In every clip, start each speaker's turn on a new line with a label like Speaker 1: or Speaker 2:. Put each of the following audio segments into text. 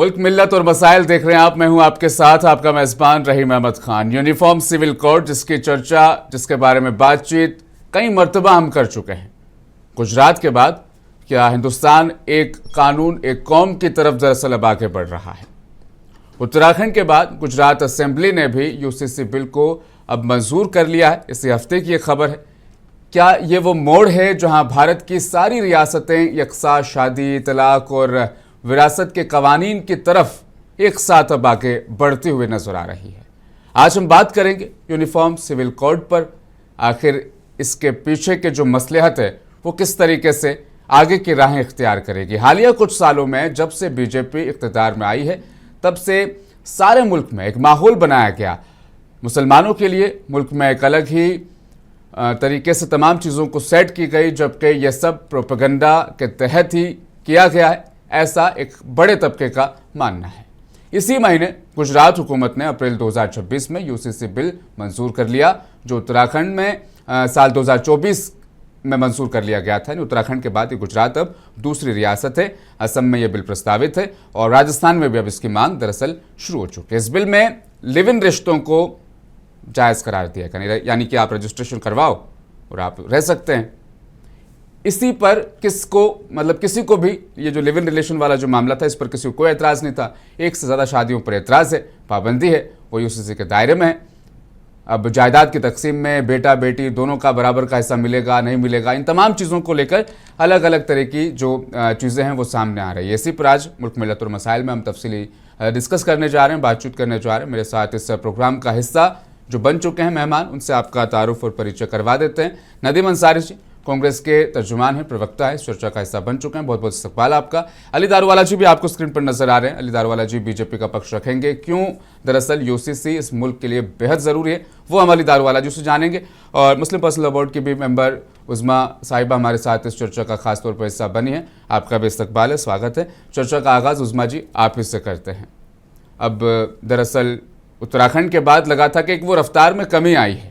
Speaker 1: मुल्क मिल्लत और मसाइल देख रहे हैं आप। मैं हूं आपके साथ, आपका मेजबान Rahim Ahmed Khan. Uniform civil code जिसकी चर्चा, जिसके बारे में बातचीत कई मर्तबा हम कर चुके हैं। गुजरात के बाद क्या हिंदुस्तान एक कानून, एक कौम की तरफ दरअसल अब आगे बढ़ रहा है। उत्तराखंड के बाद गुजरात असेंबली ने भी यूसीसी बिल को अब मंजूर कर लिया है। इसी हफ्ते की एक खबर है। क्या ये वो मोड़ है जहां भारत की सारी रियासतें यकसा शादी, तलाक और विरासत के कवानीन की तरफ एक साथ अब आगे बढ़ती हुई नजर आ रही है। आज हम बात करेंगे यूनिफॉर्म सिविल कोड पर। आखिर इसके पीछे के जो मसलहत है वो किस तरीके से आगे की राहें इख्तियार करेगी। हालिया कुछ सालों में जब से बीजेपी इख्तियार में आई है तब से सारे मुल्क में एक माहौल बनाया गया। मुसलमानों के लिए मुल्क में एक अलग ही तरीके से तमाम चीज़ों को सेट की गई, जबकि यह सब प्रोपेगेंडा के तहत ही किया गया है, ऐसा एक बड़े तबके का मानना है। इसी महीने गुजरात हुकूमत ने अप्रैल 2026 में यूसीसी बिल मंजूर कर लिया, जो उत्तराखंड में साल 2024 में मंजूर कर लिया गया था। उत्तराखंड के बाद ये गुजरात अब दूसरी रियासत है। असम में यह बिल प्रस्तावित है और राजस्थान में भी अब इसकी मांग दरअसल शुरू हो चुकी है। इस बिल में लिव इन रिश्तों को जायज़ करार दिया गया, यानी कि आप रजिस्ट्रेशन करवाओ और आप रह सकते हैं। इसी पर किसी को भी ये जो लिव इन रिलेशन वाला जो मामला था, इस पर किसी को कोई एतराज़ नहीं था। एक से ज़्यादा शादियों पर एतराज़ है, पाबंदी है, वो यूसीसी के दायरे में है। अब जायदाद की तकसीम में बेटा बेटी दोनों का बराबर का हिस्सा मिलेगा नहीं मिलेगा, इन तमाम चीज़ों को लेकर अलग अलग तरह की जो चीज़ें हैं वो सामने आ रही है। इसी पर आज मुल्क मिल्लत और मसाइल में हम तफसीली डिस्कस करने जा रहे हैं, बातचीत करने जा रहे हैं। मेरे साथ इस प्रोग्राम का हिस्सा जो बन चुके हैं मेहमान, उनसे आपका तारुफ और परिचय करवा देते हैं। नदीम अंसारी जी कांग्रेस के तर्जुमान हैं, प्रवक्ता है, इस चर्चा का हिस्सा बन चुके हैं। बहुत बहुत इस्तकबाल आपका। अली दारूवाला जी भी आपको स्क्रीन पर नजर आ रहे हैं। अली दारूवाला जी बीजेपी का पक्ष रखेंगे, क्यों दरअसल यूसीसी इस मुल्क के लिए बेहद ज़रूरी है, वो हम अली दारूवाला जी से जानेंगे। और मुस्लिम पर्सनल लॉ बोर्ड की भी मेंबर उज़मा साहिबा हमारे साथ इस चर्चा का खास तौर पर हिस्सा बनी है। आपका भी इस्तकबाल है, स्वागत है। चर्चा का आगाज़ उज़मा जी आप ही से करते हैं। अब दरअसल उत्तराखंड के बाद लगा था कि एक वो रफ्तार में कमी आई है।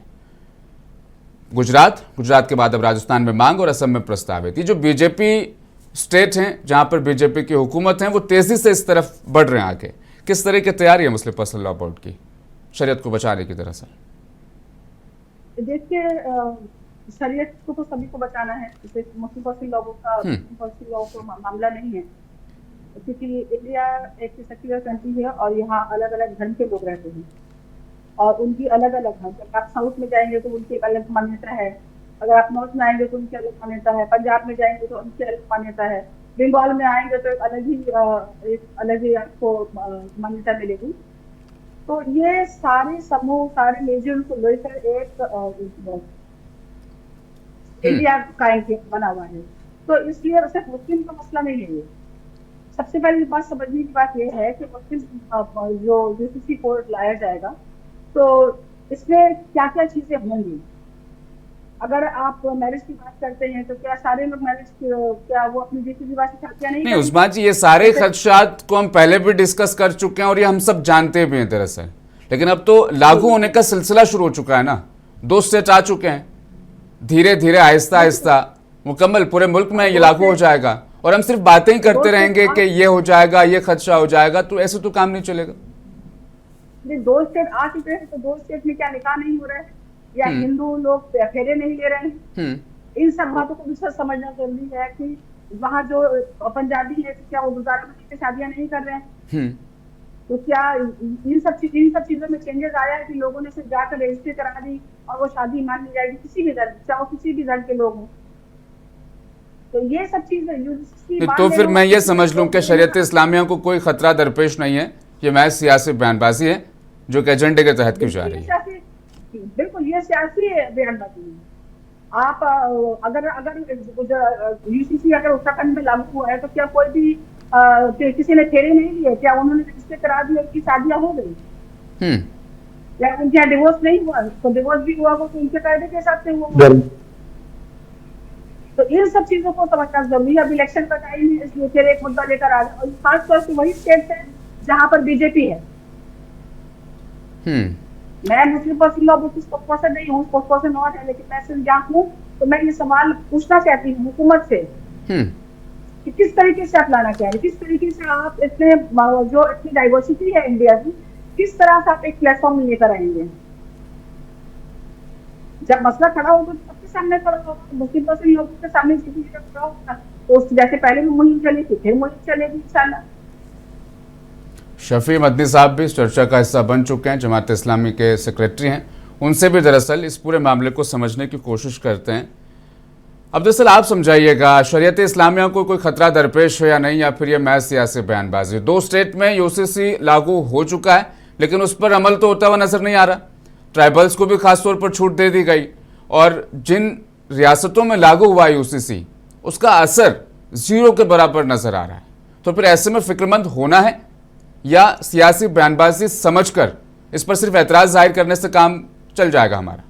Speaker 1: गुजरात के बाद अब राजस्थान में मांग और असम में प्रस्तावित। ये जो बीजेपी स्टेट हैं जहां पर बीजेपी की हुकूमत है, वो तेजी से इस तरफ बढ़ रहे हैं आगे। किस तरह की तैयारी है मुस्लिम पर्सनल लॉ बोर्ड की शरीयत को बचाने की? दरअसल
Speaker 2: देखिए, शरीयत को तो सभी को बचाना है, मुस्लिम पर्सनल लॉ बोर्ड का पर्सनल लॉ को मामला नहीं है, क्योंकि इंडिया एक सेक्युलर कंट्री है और यहाँ अलग अलग धर्म के लोग रहते हैं और उनकी अलग अलग है। जब आप साउथ में जाएंगे तो उनकी अलग मान्यता है, अगर आप नॉर्थ में आएंगे तो उनकी अलग मान्यता है, पंजाब में जाएंगे तो उनकी अलग मान्यता है, बंगाल में आएंगे तो एक अलग ही आपको मान्यता मिलेगी। तो ये सारे समूह, सारे रिलीजन को लेकर एक इंडिया कायम बना हुआ है। तो इसलिए सिर्फ मुस्लिम का मसला नहीं है। सबसे पहली बात समझने की बात यह है कि मुस्लिम जो यूसीसी कोड लाया जाएगा तो इसमें क्या क्या चीजें होंगी। अगर आप मैरिज की बात करते हैं तो क्या सारे लोग मैरिज क्या वो अपनी रीति रिवाज से शादियां नहीं?
Speaker 1: उस्मा जी, ये सारे खदशात को हम पहले भी डिस्कस कर चुके हैं और ये हम सब जानते भी हैं दरअसल, लेकिन अब तो लागू होने का सिलसिला शुरू हो चुका है ना। 2 स्टेट आ चुके हैं, धीरे धीरे आहिस्ता आहिस्ता मुकम्मल पूरे मुल्क में ये लागू हो जाएगा और हम सिर्फ बातें ही करते रहेंगे कि ये हो जाएगा, ये खदशा हो जाएगा, तो ऐसे तो काम नहीं चलेगा।
Speaker 2: 2 स्टेट आ चुके हैं तो 2 स्टेट में क्या निकाह नहीं हो रहा है या हिंदू लोग फेरे नहीं ले रहे हैं? इन सब बातों को भी समझना जरूरी है कि वहाँ जो पंजाबी है क्या वो गुजारा में शादियां नहीं कर रहे हैं? तो क्या इन सब चीजों में चेंजेस आया है कि लोगों ने सिर्फ जाकर रजिस्ट्री करा दी और वो शादी मान ली जाएगी किसी भी धर्म, चाहे किसी भी धर्म के लोग हों? तो ये सब चीजें
Speaker 1: तो फिर मैं ये समझ लूं कि शरीयत इस्लामिया को कोई खतरा दरपेश नहीं है, ये महज सियासी बयानबाजी है जो कि एजेंडे के तहत की जा रही है।
Speaker 2: बिल्कुल, ये सियासी बयानबाजी है। आप अगर यूसीसी अगर उत्तराखंड में लागू हुआ है तो क्या कोई भी किसी ने फेरे नहीं लिए? क्या उन्होंने रजिस्टर करा दिया कि शादियां हो गई? या उनके यहाँ डिवोर्स नहीं हुआ? तो डिवोर्स भी हुआ हो तो उनके कायदे के हिसाब से हुआ। तो इन सब चीजों को समझना जरूरी है। अब इलेक्शन का टाइम है, इसलिए फिर एक मुद्दा लेकर आ गया और खास तौर से वही स्टेट है जहां पर बीजेपी है। मैं मुस्लिम पर्सनल लॉ बोर्ड की स्पोक्सपर्सन नहीं हूँ, स्पोक्सपर्सन नॉट है, लेकिन मैं सिर्फ यहाँ हूँ तो मैं ये सवाल पूछना चाहती हूँ हुकूमत से कि किस तरीके से आप लाना चाह रहे हैं, किस तरीके से आप इतने जो इतनी डाइवर्सिटी है इंडिया की, किस तरह से आप एक प्लेटफॉर्म में लेकर आएंगे। जब मसला खड़ा होगा तो सबके सामने खड़ा होगा, मुस्लिम पर्सन लोगों के सामने सीधी जगह खड़ा होगा, तो जैसे पहले भी मुहिम चली थी फिर मुहिम चलेगी इंशाल्लाह।
Speaker 1: शफी मदनी साहब भी इस चर्चा का हिस्सा बन चुके हैं, जमात इस्लामी के सेक्रेटरी हैं। उनसे भी दरअसल इस पूरे मामले को समझने की कोशिश करते हैं। अब दरअसल आप समझाइएगा, शरीयत इस्लामिया को कोई खतरा दरपेश है या नहीं, या फिर ये महज सियासी बयानबाजी। 2 स्टेट में यूसीसी लागू हो चुका है, लेकिन उस पर अमल तो होता हुआ नजर नहीं आ रहा। ट्राइबल्स को भी खास तौर पर छूट दे दी गई, और जिन रियासतों में लागू हुआ यूसीसी उसका असर 0 के बराबर नजर आ रहा है। तो फिर ऐसे में फिक्रमंद होना है, या सियासी बयानबाजी समझकर इस पर सिर्फ एतराज जाहिर करने से काम चल जाएगा हमारा?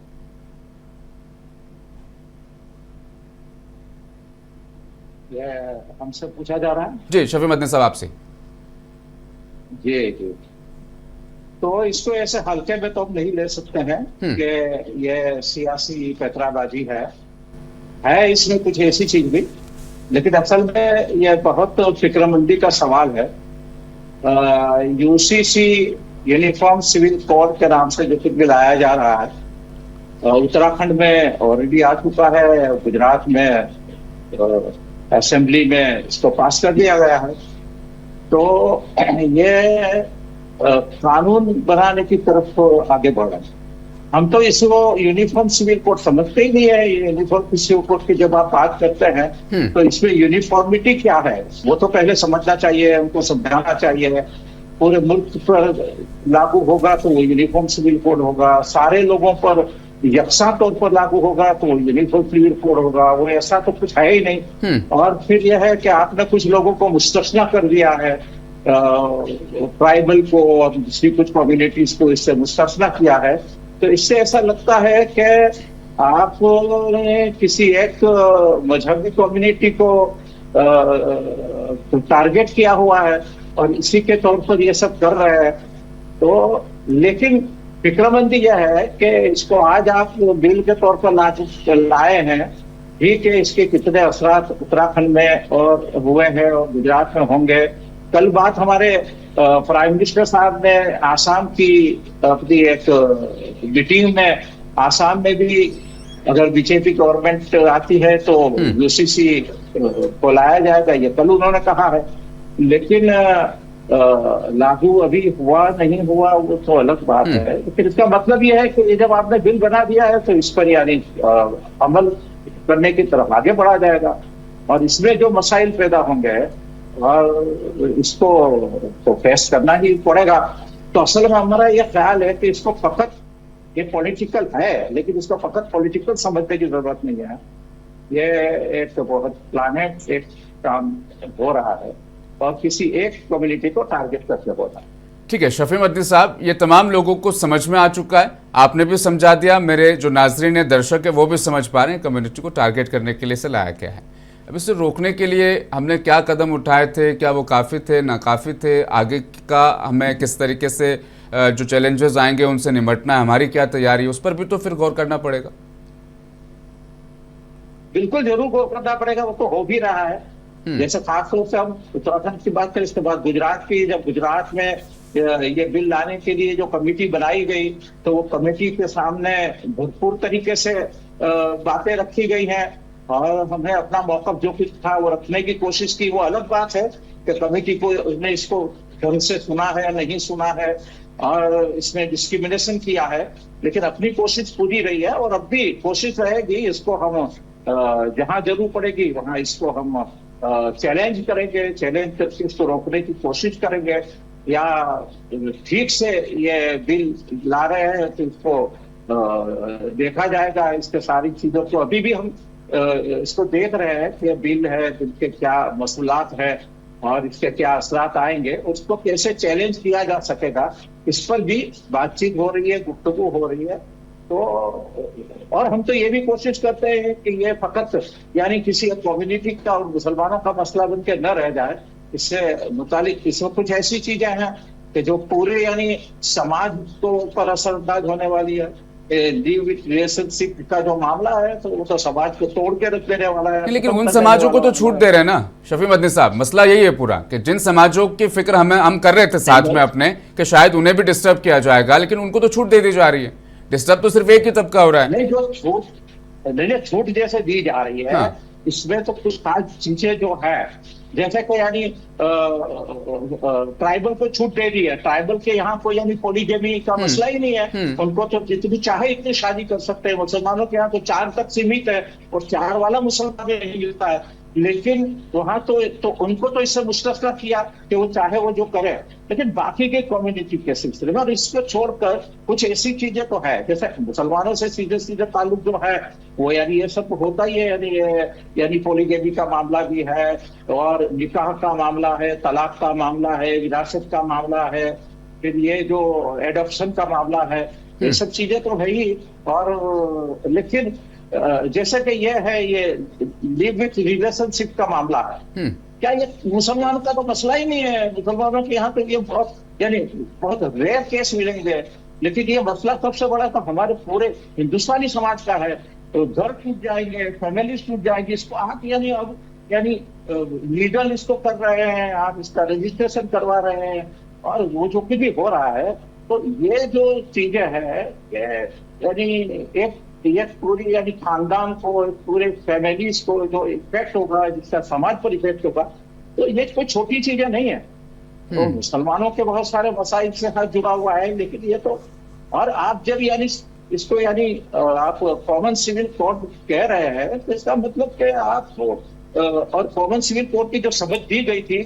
Speaker 3: हमसे पूछा जा रहा है
Speaker 1: जी शफी मदनी साहब आपसे।
Speaker 3: जी जी। तो इसको ऐसे हल्के में तो हम नहीं ले सकते हैं कि ये सियासी पैतराबाजी है इसमें कुछ ऐसी चीज भी, लेकिन असल में ये बहुत फिक्रमंदी का सवाल है। यूसीसी यूनिफॉर्म सिविल कोड के नाम से जो कुछ भी लाया जा रहा है, उत्तराखंड में ऑलरेडी आ चुका है, गुजरात में असेंबली में इसको पास कर दिया गया है। तो ये कानून बनाने की तरफ आगे बढ़ रहे हैं। हम तो इसको यूनिफॉर्म सिविल कोड समझते ही नहीं है। यूनिफॉर्म सिविल कोड की जब आप बात करते हैं तो इसमें यूनिफॉर्मिटी क्या है वो तो पहले समझना चाहिए, उनको समझाना चाहिए। पूरे मुल्क पर लागू होगा तो वो यूनिफॉर्म सिविल कोड होगा, सारे लोगों पर यकसा तौर पर लागू होगा तो वो यूनिफॉर्म सिविल कोड होगा। वो ऐसा तो कुछ है ही नहीं। और फिर यह है कि आपने कुछ लोगों को मुस्तस्ना कर दिया है, ट्राइबल को और दूसरी कुछ कम्युनिटीज को इससे मुस्तस्ना किया है। तो इससे ऐसा लगता है कि आपने किसी एक मजहबी कम्युनिटी को टारगेट किया हुआ है और इसी के तौर पर ये सब कर रहे हैं। तो लेकिन फिक्रमंदी यह है कि इसको आज आप बिल के तौर पर लाए हैं, ठीक है, इसके कितने असरात उत्तराखंड में और हुए हैं और गुजरात में होंगे। कल बात हमारे प्राइम मिनिस्टर साहब ने आसाम की अपनी एक मीटिंग में, आसाम में भी अगर बीजेपी गवर्नमेंट आती है तो यूसीसी को लाया जाएगा, ये कल उन्होंने कहा है। लेकिन लागू अभी हुआ नहीं हुआ वो तो अलग बात है। फिर इसका मतलब ये है कि जब आपने बिल बना दिया है तो इस पर यानी अमल करने की तरफ आगे बढ़ा जाएगा, और इसमें जो मसाइल पैदा होंगे और इसको तो फेस करना ही पड़ेगा। तो असल में हमारा ये ख्याल है कि इसको फकत ये पॉलिटिकल है, लेकिन इसको फकत पॉलिटिकल समझने की जरूरत नहीं है। ये एक बहुत प्लानेट एक काम हो रहा है और किसी एक कम्युनिटी को टारगेट करके हो रहा है।
Speaker 1: ठीक है शफी मदनी साहब, ये तमाम लोगों को समझ में आ चुका है, आपने भी समझा दिया, मेरे जो नाजरीन है, दर्शक है, वो भी समझ पा रहे हैं कम्युनिटी को टारगेट करने के लिए से लाया क्या है। अब इसे रोकने के लिए हमने क्या कदम उठाए थे, क्या वो काफ़ी थे, नाकाफ़ी थे, आगे का हमें किस तरीके से जो चैलेंजेस आएंगे उनसे निपटना है, हमारी क्या तैयारी, उस पर भी तो फिर गौर करना पड़ेगा।
Speaker 3: बिल्कुल जरूर गौर करना पड़ेगा, वो तो हो भी रहा है। जैसे खासतौर से हम उत्तराखंड की बात करें, इसके बाद गुजरात की, जब गुजरात में ये बिल लाने के लिए जो कमेटी बनाई गई तो वो कमेटी के सामने भरपूर तरीके से बातें रखी गई हैं और हमने अपना मौकफ जो कुछ था वो रखने की कोशिश की। वो अलग बात है कि कमेटी को ने इसको ढंग से सुना है या नहीं सुना है और इसमें डिस्क्रिमिनेशन किया है, लेकिन अपनी कोशिश पूरी रही है और अब भी कोशिश रहेगी। इसको हम जहां जरूर पड़ेगी वहां इसको हम चैलेंज करेंगे, चैलेंज करके इसको रोकने की कोशिश करेंगे, या ठीक से ये बिल ला रहे हैं तो इसको देखा जाएगा। इसके सारी चीजों को अभी भी हम इसको देख रहे हैं कि ये बिल है, इनके क्या मसूलात है और इसके क्या असरात आएंगे, उसको कैसे चैलेंज किया जा सकेगा, इस पर भी बातचीत हो रही है, गुफ्तगू हो रही है। तो और हम तो ये भी कोशिश करते हैं कि ये फकत यानी किसी कम्युनिटी का और मुसलमानों का मसला बन के न रह जाए। इससे मुतालिक इसमें कुछ ऐसी चीजें हैं कि जो पूरे यानी समाज को पर असरअंदाज होने वाली है, लीव विथ रिलेशनशिप का जो मामला है तो वो तो समाज को तोड़ के रख देने वाला है।
Speaker 1: लेकिन उन समाजों को तो छूट दे रहे हैं ना शफी मदनी साहब, मसला यही है पूरा कि जिन समाजों की फिक्र हम कर रहे थे साथ में अपने कि शायद उन्हें भी डिस्टर्ब किया जाएगा, लेकिन उनको तो छूट दे दी जा रही है। डिस्टर्ब तो सिर्फ एक ही तबका हो रहा है।
Speaker 3: नहीं, जो छूट जैसे दी जा रही है,
Speaker 1: हाँ।
Speaker 3: इसमें तो कुछ खास चीजें जो है, जैसे कि यानी ट्राइबल को छूट दे दी है। ट्राइबल के यहाँ कोई यानी पॉलीगेमी का मसला ही नहीं है, उनको तो जितनी चाहे इतनी शादी कर सकते हैं। मुसलमानों के यहाँ तो 4 तक सीमित है और 4 वाला मुसलमान नहीं मिलता है, लेकिन वहां तो उनको तो इससे मुस्तस्ना किया कि वो चाहे वो जो करे, लेकिन बाकी के कम्युनिटी के सिलसिले में और इसको छोड़कर कुछ ऐसी चीजें तो है, जैसे मुसलमानों से सीधे सीधे ताल्लुक जो है वो यानी ये सब होता ही है, यानी पॉलीगेमी का मामला भी है और निकाह का मामला है, तलाक का मामला है, विरासत का मामला है, फिर ये जो एडॉप्शन का मामला है, ये सब चीजें तो है ही। और लेकिन जैसे कि ये है, ये लिव विथ रिलेशनशिप का मामला है, क्या ये मुसलमानों का तो मसला ही नहीं है। मुसलमानों के यहाँ पे ये बहुत रेयर केस मिलेंगे, लेकिन ये मसला सबसे बड़ा तो हमारे पूरे हिंदुस्तानी समाज का है। तो घर टूट जाएंगे, फैमिलीज टूट जाएंगी, इसको आप यानी लीगल इसको कर रहे हैं, आप इसका रजिस्ट्रेशन करवा रहे हैं, और वो जो कुछ भी हो रहा है, तो ये जो चीजें है यानी एक पूरी यानी खानदान को, पूरे फैमिलीज को जो इफेक्ट होगा, जिसका समाज पर इफेक्ट होगा, तो ये कोई छोटी चीजें नहीं है। तो मुसलमानों के बहुत सारे मसाइल से हाथ जुड़ा हुआ है, लेकिन ये तो, और आप जब यानी इसको यानी आप कॉमन सिविल कोड कह रहे हैं, तो इसका मतलब कि आप और कॉमन सिविल कोड की जो समझ दी गई थी,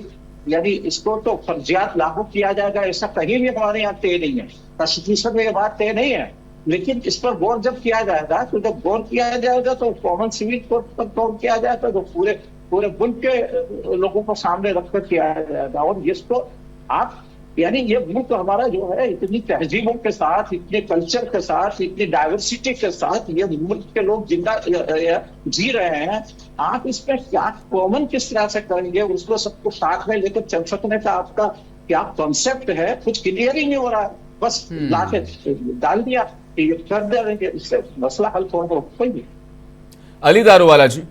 Speaker 3: यानी इसको तो फर्जियात लागू किया जाएगा, ऐसा कहीं भी हमारे यहाँ तय नहीं है, कॉन्स्टिट्यूशन में ये बात तय नहीं है। लेकिन इस पर गौर जब किया जाएगा, तो जब गौर किया जाएगा तो कॉमन सिविल कोड पर गौर किया जाएगा, तो पूरे मुल्क के लोगों को सामने रखकर किया जाएगा। और इसको आप यानी ये मुल्क हमारा जो है, इतनी तहजीबों के साथ, इतने कल्चर के साथ, इतनी डाइवर्सिटी के साथ ये मुल्क के लोग जिंदा जी रहे हैं, आप इसमें क्या कॉमन किस तरह से करेंगे, उसको सबको साथ में लेकर चल सकने का आपका क्या कॉन्सेप्ट है, कुछ क्लियर ही नहीं हो रहा है। बस लाके डाल दिया, कर देंगे, इससे मसला हल होगा कोई नहीं।
Speaker 1: अली दारूवाला जी,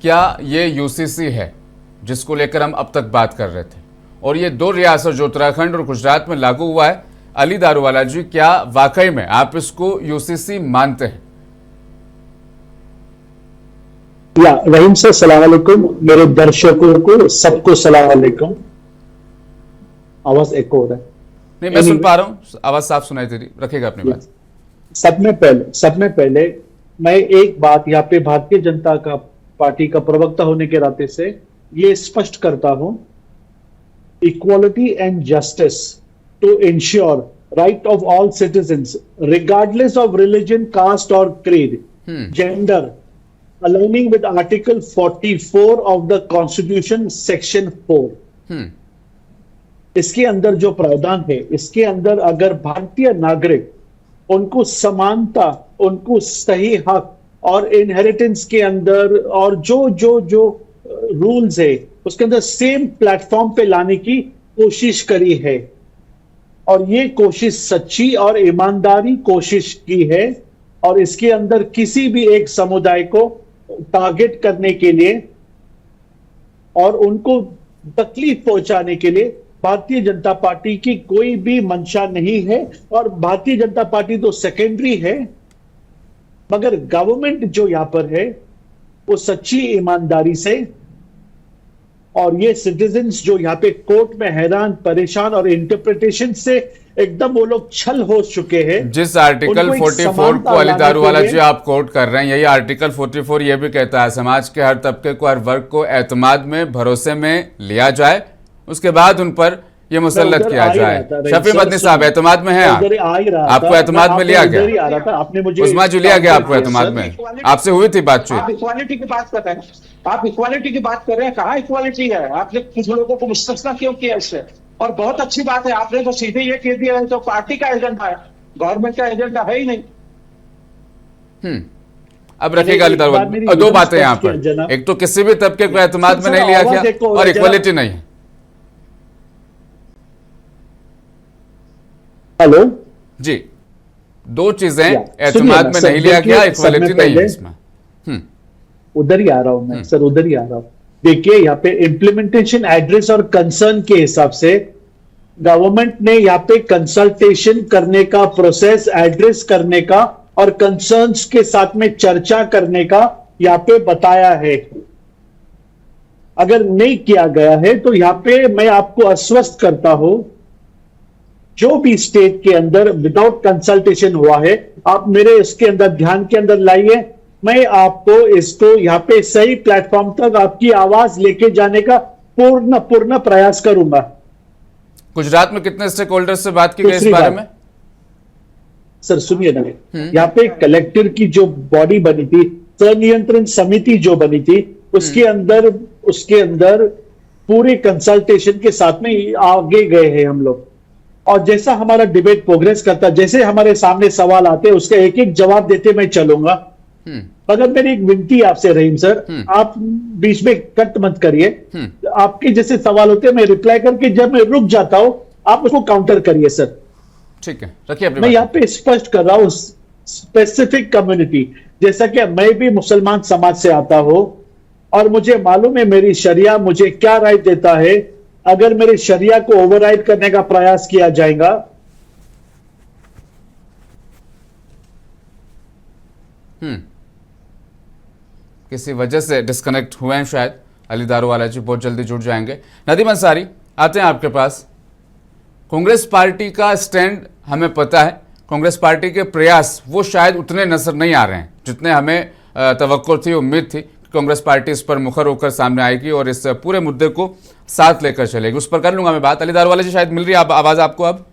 Speaker 1: क्या ये यूसीसी है जिसको लेकर हम अब तक बात कर रहे थे, और ये 2 रियासत जो उत्तराखंड और गुजरात में लागू हुआ है, अली दारूवाला जी, क्या वाकई में आप इसको यूसीसी मानते हैं?
Speaker 4: या रहीम से सलाम अलैकुम, मेरे दर्शकों को सबको सलाम अलैकुम। आवाज एको हो रहा है?
Speaker 1: नहीं, मैं सुन पा रहा हूं, आवाज साफ सुनाई दे रही, रखेगा अपनी बात।
Speaker 4: सब में पहले मैं एक बात यहाँ पे भारतीय जनता पार्टी का प्रवक्ता होने के नाते से ये स्पष्ट करता हूं, equality and justice to ensure right of all citizens regardless of religion, caste और creed, gender, aligning with article 44 of the constitution section 4। इसके अंदर जो प्रावधान है, इसके अंदर अगर भारतीय नागरिक, उनको समानता, उनको सही हक और इनहेरिटेंस के अंदर और जो रूल्स है उसके अंदर सेम प्लेटफॉर्म पे लाने की कोशिश करी है, और ये कोशिश सच्ची और ईमानदारी कोशिश की है, और इसके अंदर किसी भी एक समुदाय को टारगेट करने के लिए और उनको तकलीफ पहुंचाने के लिए भारतीय जनता पार्टी की कोई भी मंशा नहीं है। और भारतीय जनता पार्टी तो सेकेंडरी है, मगर गवर्नमेंट जो यहां पर है वो सच्ची ईमानदारी से, और ये सिटीजन्स जो यहाँ पे कोर्ट में हैरान, परेशान और इंटरप्रिटेशन से एकदम वो लोग छल हो चुके हैं।
Speaker 1: जिस आर्टिकल 44 को अली दारूवाला जी आप कोट कर रहे हैं, यही आर्टिकल 44 ये भी कहता है समाज के हर तबके को, हर वर्ग को एतमाद में, भरोसे में लिया जाए, उसके बाद उन पर ये मुसल्लत किया जाए। शफी मदनी साहब, एतमाद में हैं आप? आपको एतमाद में लिया गया? उस्मा जी लिया गया आपको एतमाद में? आपसे हुई थी बातचीत?
Speaker 3: आप इक्वालिटी की बात कर रहे हैं, आप इक्वालिटी की बात कर रहे हैं, कहाँ इक्वालिटी है? आपने कुछ लोगों को मुस्तस्ना क्यों किया इससे? और बहुत अच्छी बात है, आपने तो सीधे ये कह दिया है तो पार्टी का एजेंडा है, गवर्नमेंट का एजेंडा है ही नहीं।
Speaker 1: अब रखिएगा अली दारूवाला, 2 बातें यहाँ पर, एक तो किसी भी तबके को एतमाद में नहीं लिया गया और इक्वालिटी नहीं है।
Speaker 4: हेलो
Speaker 1: जी, दो चीजें
Speaker 4: सुनिए
Speaker 1: एतमाद
Speaker 4: ना,
Speaker 1: में
Speaker 4: सर,
Speaker 1: नहीं लिया
Speaker 4: देखिए,
Speaker 1: गया,
Speaker 4: सब में
Speaker 1: इक्वालिटी नहीं है
Speaker 4: पहले-
Speaker 1: इसमें।
Speaker 4: उधर ही आ रहा हूं मैं सर, उधर ही आ रहा हूं। देखिए यहाँ पे इम्प्लीमेंटेशन एड्रेस और कंसर्न के हिसाब से गवर्नमेंट ने यहाँ पे कंसल्टेशन करने का, प्रोसेस एड्रेस करने का और कंसर्न्स के साथ में चर्चा करने का यहाँ पे बताया है। अगर नहीं किया गया है तो यहाँ पे मैं आपको आश्वस्त करता हूं, जो भी स्टेट के अंदर विदाउट कंसल्टेशन हुआ है, आप मेरे इसके अंदर ध्यान के अंदर लाइए। मैं आपको इसको यहाँ पे सही प्लेटफॉर्म तक आपकी आवाज लेके जाने का पूर्ण प्रयास करूंगा।
Speaker 1: गुजरात में कितने स्टेक होल्डर से बात की गई इस
Speaker 4: दूसरी
Speaker 1: बारे
Speaker 4: बात,
Speaker 1: में?
Speaker 4: सर सुनिए ना, यहाँ पे कलेक्टर की जो बॉडी बनी थी, संनियंत्रण समिति जो बनी थी, उसके अंदर पूरे कंसल्टेशन के साथ में आगे गए हैं हम लोग। और जैसा हमारा डिबेट प्रोग्रेस करता, जैसे हमारे सामने सवाल आते, उसका एक एक जवाब देते मैं चलूंगा। अगर मेरी एक विनती आपसे रहीम सर, आप बीच में कट मत करिए। आपके जैसे सवाल होते हैं मैं रिप्लाई करके जब मैं रुक जाता हूं, आप उसको काउंटर करिए सर।
Speaker 1: ठीक है, रखिए अपनी
Speaker 4: मैं
Speaker 1: बात।
Speaker 4: यहाँ पे स्पष्ट कर रहा हूं, स्पेसिफिक कम्युनिटी, जैसा कि मैं भी मुसलमान समाज से आता हूं और मुझे मालूम है मेरी शरिया मुझे क्या राइट देता है। अगर मेरे शरिया को ओवरराइड करने का प्रयास किया जाएगा,
Speaker 1: किसी वजह से डिस्कनेक्ट हुए हैं शायद। अली दारूवाला जी बहुत जल्दी जुड़ जाएंगे। नदीम अंसारी, आते हैं आपके पास। कांग्रेस पार्टी का स्टैंड हमें पता है, कांग्रेस पार्टी के प्रयास वो शायद उतने नजर नहीं आ रहे हैं जितने हमें तवक्को थी, उम्मीद थी कि कांग्रेस पार्टी इस पर मुखर होकर सामने आएगी और इस पूरे मुद्दे को साथ लेकर चलेगी। उस पर कर लूंगा मैं बात। अली दारूवाला जी, शायद मिल रही है आवाज आपको? अब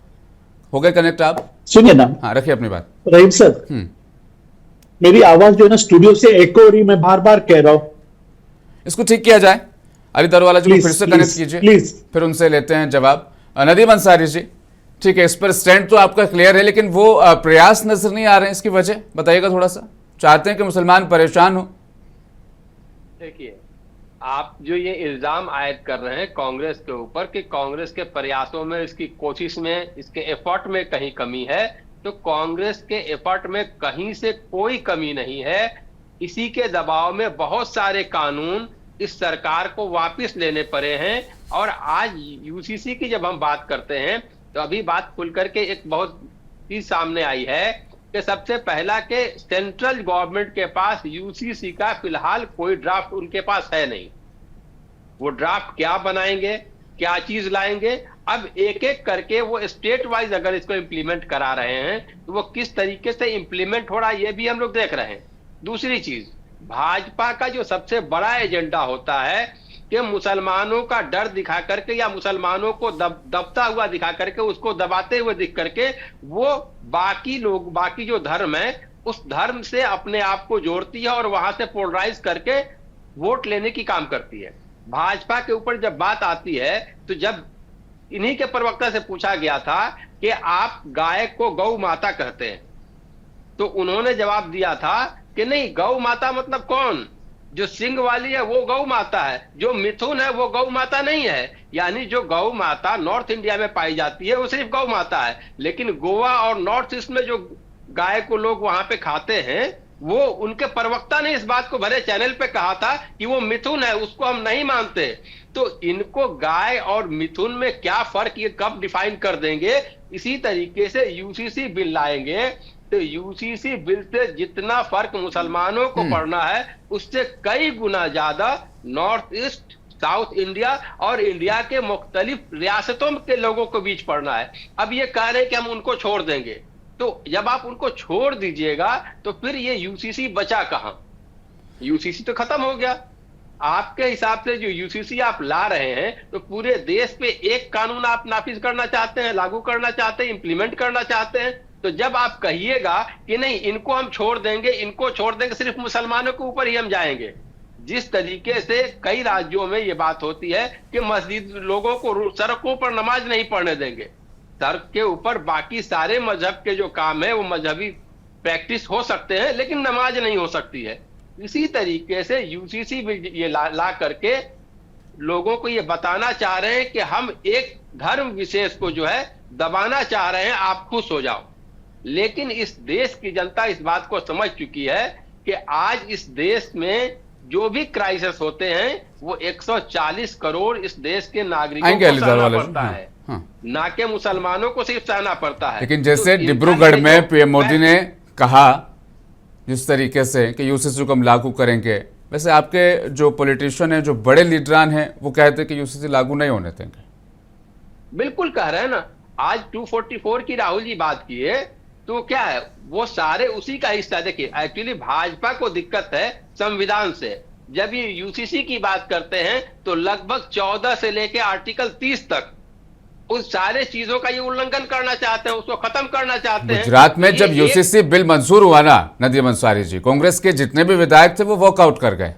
Speaker 1: हो गए कनेक्ट आप?
Speaker 4: सुनिए ना
Speaker 1: हाँ, रखिए अपनी बात।
Speaker 4: रहीम सर, मेरी आवाज जो है ना स्टूडियो से एको हो रही, मैं बार बार कह रहा हूं,
Speaker 1: इसको ठीक किया जाए। अली दारूवाला जी को
Speaker 4: Please,
Speaker 1: फिर से
Speaker 4: please,
Speaker 1: कनेक्ट कीजिए,
Speaker 4: please.
Speaker 1: फिर उनसे लेते हैं जवाब। नदीम अंसारी जी, ठीक है, इस पर स्टैंड तो आपका क्लियर है, लेकिन वो प्रयास नजर नहीं आ रहे हैं, इसकी वजह बताइएगा थोड़ा सा। चाहते हैं कि मुसलमान परेशान हो।
Speaker 5: देखिए, आप जो ये इल्जाम आयद कर रहे हैं कांग्रेस के ऊपर कि कांग्रेस के प्रयासों में, इसकी कोशिश में, इसके एफर्ट में कहीं कमी है, तो कांग्रेस के एफर्ट में कहीं से कोई कमी नहीं है। इसी के दबाव में बहुत सारे कानून इस सरकार को वापस लेने पड़े हैं। और आज यूसीसी की जब हम बात करते हैं तो अभी बात खुल करके एक बहुत चीज सामने आई है कि सबसे पहला के सेंट्रल गवर्नमेंट के पास यूसीसी का फिलहाल कोई ड्राफ्ट उनके पास है नहीं। वो ड्राफ्ट क्या बनाएंगे, क्या चीज लाएंगे, अब एक एक करके वो स्टेट वाइज अगर इसको इंप्लीमेंट करा रहे हैं तो वो किस तरीके से इंप्लीमेंट हो रहा है ये भी हम लोग देख रहे हैं। दूसरी चीज, भाजपा का जो सबसे बड़ा एजेंडा होता है कि मुसलमानों का डर दिखा करके या मुसलमानों को दबता हुआ दिखा करके, उसको दबाते हुए दिख करके वो बाकी लोग, बाकी जो धर्म है उस धर्म से अपने आप को जोड़ती है और वहां से पोलराइज करके वोट लेने की काम करती है। भाजपा के ऊपर जब बात आती है तो जब इन्हीं के प्रवक्ता से पूछा गया था कि आप गाय को गौ माता कहते हैं, तो उन्होंने जवाब दिया था कि नहीं, गौ माता मतलब कौन? जो सिंग वाली है वो गौ माता है, जो मिथुन है वो गौ माता नहीं है। यानी जो गौ माता नॉर्थ इंडिया में पाई जाती है वो सिर्फ गौ माता है, लेकिन गोवा और नॉर्थ ईस्ट में जो गाय को लोग वहां पे खाते हैं, वो उनके प्रवक्ता ने इस बात को भले चैनल पे कहा था कि वो मिथुन है, उसको हम नहीं मानते। तो इनको गाय और मिथुन में क्या फर्क ये कब डिफाइन कर देंगे? इसी तरीके से यूसीसी बिल लाएंगे तो यूसीसी बिल से जितना फर्क मुसलमानों को पड़ना है उससे कई गुना ज्यादा नॉर्थ ईस्ट, साउथ इंडिया और इंडिया के मुख्तलिफ रियासतों के लोगों को बीच पड़ना है। अब ये कह रहे हैं कि हम उनको छोड़ देंगे, तो जब आप उनको छोड़ दीजिएगा तो फिर ये यूसीसी बचा कहां? यूसीसी तो खत्म हो गया। आपके हिसाब से जो यूसीसी आप ला रहे हैं तो पूरे देश पे एक कानून आप नाफिज करना चाहते हैं, लागू करना चाहते हैं, इंप्लीमेंट करना चाहते हैं। तो जब आप कहिएगा कि नहीं इनको हम छोड़ देंगे, इनको छोड़ देंगे, सिर्फ मुसलमानों के ऊपर ही हम जाएंगे, जिस तरीके से कई राज्यों में ये बात होती है कि मस्जिद लोगों को सड़कों पर नमाज नहीं पढ़ने देंगे, सड़क के ऊपर बाकी सारे मजहब के जो काम है वो मजहबी प्रैक्टिस हो सकते हैं लेकिन नमाज नहीं हो सकती है। इसी तरीके से यूसीसी भी ये ला करके लोगों को ये बताना चाह रहे हैं कि हम एक धर्म विशेष को जो है दबाना चाह रहे हैं, आप खुश हो जाओ। लेकिन इस देश की जनता इस बात को समझ चुकी है कि आज इस देश में जो भी क्राइसिस होते हैं वो 140 करोड़ इस देश के नागरिकों को सहना पड़ता है, ना कि मुसलमानों को सिर्फ सहना पड़ता है।
Speaker 1: लेकिन जैसे डिब्रूगढ़ में पीएम मोदी ने कहा जिस तरीके से कि यूसीसी को हम लागू करेंगे, वैसे आपके जो पॉलिटिशियन हैं, जो बड़े लीडरान हैं, वो कहते हैं कि यूसीसी लागू नहीं होने देंगे।
Speaker 5: बिल्कुल कह रहे हैं ना। आज 244 की राहुल जी बात की है, तो क्या है, वो सारे उसी का हिस्सा। देखिए, एक्चुअली भाजपा को दिक्कत है संविधान से। जब ये यूसीसी की बात करते हैं तो लगभग 14 से लेके आर्टिकल 30 तक उस सारे चीजों का ये उल्लंघन करना चाहते हैं, उसको खत्म करना चाहते हैं।
Speaker 1: गुजरात में जब यूसीसी बिल मंजूर हुआ ना, नदीम अंसारी जी, कांग्रेस के जितने भी विधायक थे वो वॉकआउट कर गए,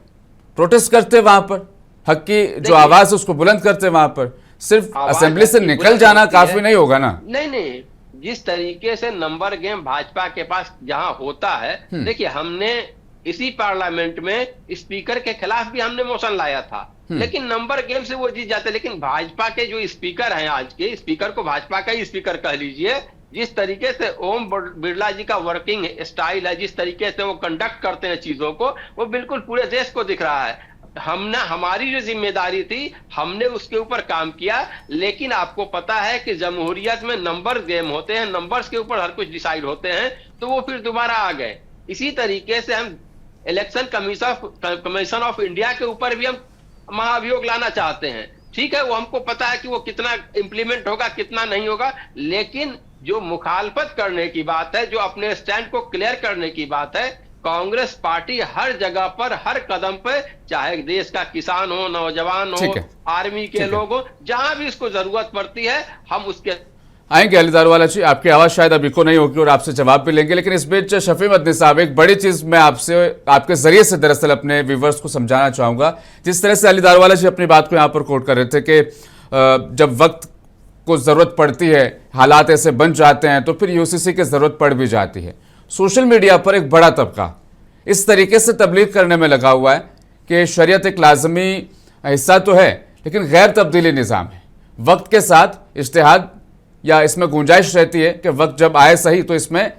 Speaker 1: प्रोटेस्ट करते वहां पर, हक की जो आवाज उसको बुलंद करते वहां पर। सिर्फ असेंबली से निकल जाना काफी नहीं होगा ना।
Speaker 5: नहीं, जिस तरीके से नंबर गेम भाजपा के पास जहां होता है, देखिए हमने इसी पार्लियामेंट में स्पीकर के खिलाफ भी हमने मोशन लाया था, लेकिन नंबर गेम से वो जीत जाते। लेकिन भाजपा के जो स्पीकर हैं, आज के स्पीकर को भाजपा का ही स्पीकर कह लीजिए, जिस तरीके से ओम बिरला जी का वर्किंग स्टाइल है, जिस तरीके से वो कंडक्ट करते हैं चीजों को, वो बिल्कुल पूरे देश को दिख रहा है। हमारी जो जिम्मेदारी थी, हमने उसके ऊपर काम किया। लेकिन आपको पता है कि जमहूरियत में नंबर गेम होते हैं, नंबर्स के ऊपर हर कुछ डिसाइड होते हैं, तो वो फिर दोबारा आ गए। इसी तरीके से हम इलेक्शन कमीशन ऑफ इंडिया के ऊपर भी हम महाभियोग लाना चाहते हैं। ठीक है, वो हमको पता है कि वो कितना इंप्लीमेंट होगा, कितना नहीं होगा, लेकिन जो मुखालफत करने की बात है, जो अपने स्टैंड को क्लियर करने की बात है, कांग्रेस पार्टी हर जगह पर, हर कदम पर, चाहे देश का किसान हो, नौजवान हो, आर्मी के लोग हो, जहां भी इसको जरूरत पड़ती है, हम उसके
Speaker 1: आएंगे। अली दारूवाला जी, आपकी आवाज शायद अभी को नहीं होगी और आपसे जवाब भी लेंगे, लेकिन इस बीच शफी मदनी साहब, एक बड़ी चीज मैं आपसे आपके जरिए से दरअसल अपने व्यूवर्स को समझाना चाहूंगा। जिस तरह से अली दारूवाला जी अपनी बात को यहाँ पर कोट कर रहे थे कि जब वक्त को जरूरत पड़ती है, हालात ऐसे बन जाते हैं, तो फिर यूसीसी की जरूरत पड़ भी जाती है। सोशल मीडिया पर एक बड़ा तबका इस तरीके से तबलीग करने में लगा हुआ है कि शरीयत एक लाजमी हिस्सा तो है, लेकिन गैर तब्दीली निज़ाम है। वक्त के साथ इज्तिहाद या इसमें गुंजाइश रहती है कि वक्त जब आए सही तो इसमें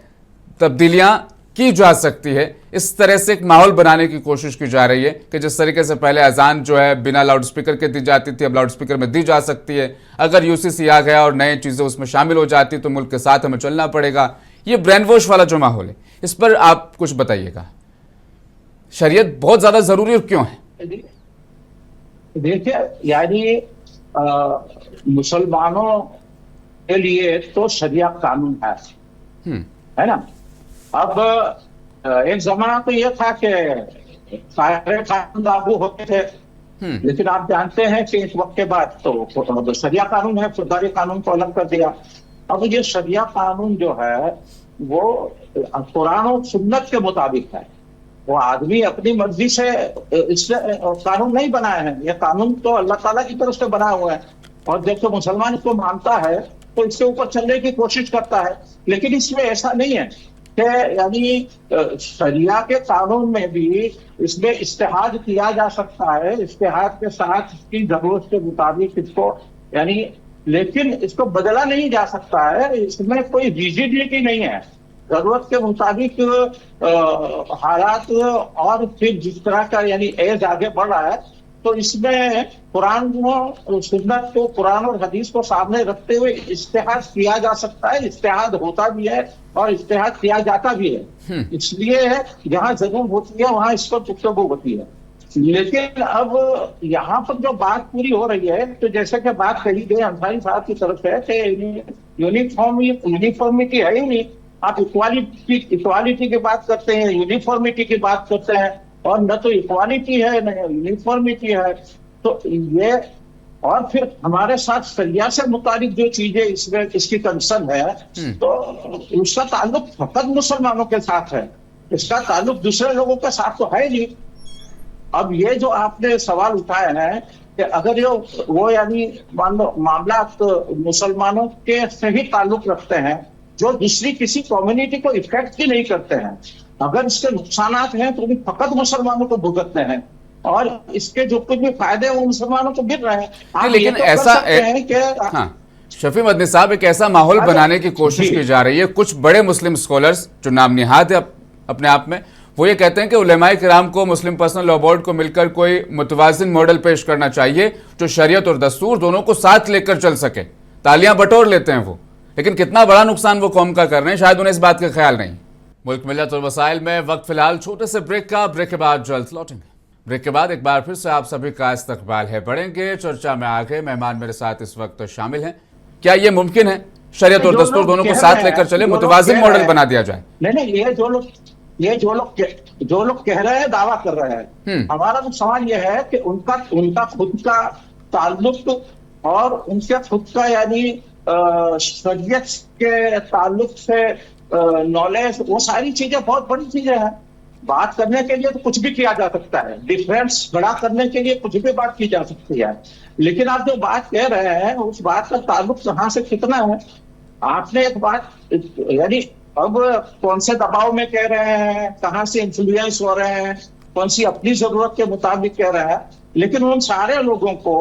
Speaker 1: तब्दीलियां की जा सकती है। इस तरह से एक माहौल बनाने की कोशिश की जा रही है कि जिस तरीके से पहले अजान जो है बिना लाउड स्पीकर के दी जाती थी, अब लाउड स्पीकर में दी जा सकती है। अगर यूसीसी आ गया और नई चीज़ें उसमें शामिल हो जाती तो मुल्क के साथ हमें चलना पड़ेगा। ये ब्रेन वॉश वाला जो माहौल है, इस पर आप कुछ बताइएगा। शरीयत बहुत ज़्यादा ज़रूरी क्यों है?
Speaker 3: देखिए, यानी मुसलमानों के लिए तो शरिया कानून है ना। अब एक जमाना तो ये था कि सारे कानून लागू होते थे, लेकिन आप जानते हैं कि इस वक्त के बाद तो शरिया कानून है, फौजदारी कानून को अलग कर दिया। अब ये शरिया कानून जो है वो कुरान और सुन्नत के मुताबिक है। वो आदमी अपनी मर्जी से इससे कानून नहीं बनाए हैं, ये कानून तो अल्लाह ताला की तरफ से बना हुआ है। और जब तो मुसलमान इसको मानता है तो इसके ऊपर चलने की कोशिश करता है। लेकिन इसमें ऐसा नहीं है कि यानी शरिया के कानून में भी इसमें इस्तेहाद किया जा सकता है, इस्तेहाद के साथ इसकी जरूरत के मुताबिक इसको यानी, लेकिन इसको बदला नहीं जा सकता है। इसमें कोई रिजिडिटी नहीं है, जरूरत के मुताबिक हालात और फिर जिस तरह का यानी एज आगे बढ़ रहा है, तो इसमें कुरान और सुन्नत को, कुरान और हदीस को सामने रखते हुए इस्तेहाद किया जा सकता है। इस्तेहाद होता भी है और इस्तेहाद किया जाता भी है। इसलिए जहां जरूरत होती है वहां इस पर गुफ्तगू होती है। लेकिन अब यहाँ पर जो बात पूरी हो रही है, तो जैसे कि बात कही गई अंसारी साहब की तरफ से कि यूनिफॉर्मिटी है ही नहीं। आप इक्वालिटी की बात करते हैं, यूनिफॉर्मिटी की बात करते हैं, और न तो इक्वालिटी है न यूनिफॉर्मिटी है। तो ये और फिर हमारे साथ शरिया से मुताबिक जो चीजें इसमें इसकी कंसर्न है, तो उसका ताल्लुक फकत मुसलमानों के साथ है, इसका ताल्लुक दूसरे लोगों के साथ तो है नहीं। अब ये जो आपने सवाल उठाए हैं कि अगर ये वो यानी मान लो मामला मुसलमानों के से ही ताल्लुक रखते हैं जो दूसरी किसी कम्युनिटी को इफेक्ट ही नहीं करते हैं, अगर इसके नुकसानात हैं तो भी फकत मुसलमानों को भुगतते हैं, और इसके जो कुछ भी फायदे हैं वो मुसलमानों को गिर रहे हैं।
Speaker 1: लेकिन तो ऐसा है कि शफी मदनी साहब, एक ऐसा माहौल बनाने की कोशिश की जा रही है, कुछ बड़े मुस्लिम स्कॉलर्स जो नाम निहाद है अपने आप में, वो ये कहते हैं कि उलेमाए किराम को मुस्लिम पर्सनल लॉ बोर्ड को मिलकर कोई मुतवाज़िन मॉडल पेश करना चाहिए जो शरीयत और दस्तूर दोनों को साथ लेकर चल सके। तालियां बटोर लेते हैं वो, लेकिन कितना बड़ा नुकसान वो कौम का कर रहे हैं शायद उन्हें इस बात का ख्याल नहीं। मुल्क मिल्लत और वसाइल में वक्त फिलहाल छोटे से ब्रेक का, ब्रेक के बाद जल्द लौटेंगे। ब्रेक के बाद एक बार फिर से आप सभी का इस्तकबाल है। बढ़ेंगे चर्चा में आगे। मेहमान मेरे साथ इस वक्त शामिल हैं। क्या ये मुमकिन है शरीयत और दस्तूर दोनों को साथ लेकर चले, मुतवाज़िन मॉडल बना दिया जाए?
Speaker 3: नहीं, ये जो लोग कह रहे हैं, दावा कर रहे हैं, हमारा तो सवाल ये है कि उनका खुद का ताल्लुक और उनके खुद का यानी शरीयत के ताल्लुक से नॉलेज, वो सारी चीजें बहुत बड़ी चीजें हैं। बात करने के लिए तो कुछ भी किया जा सकता है, डिफरेंस बड़ा करने के लिए कुछ भी बात की जा सकती है, लेकिन आप जो बात कह रहे हैं उस बात का ताल्लुक कहाँ से कितना है? आपने एक बात यानी अब कौन से दबाव में कह रहे हैं, कहाँ से इन्फ्लुएंस हो रहे हैं, कौन सी अपनी जरूरत के मुताबिक कह रहे हैं, लेकिन उन सारे लोगों को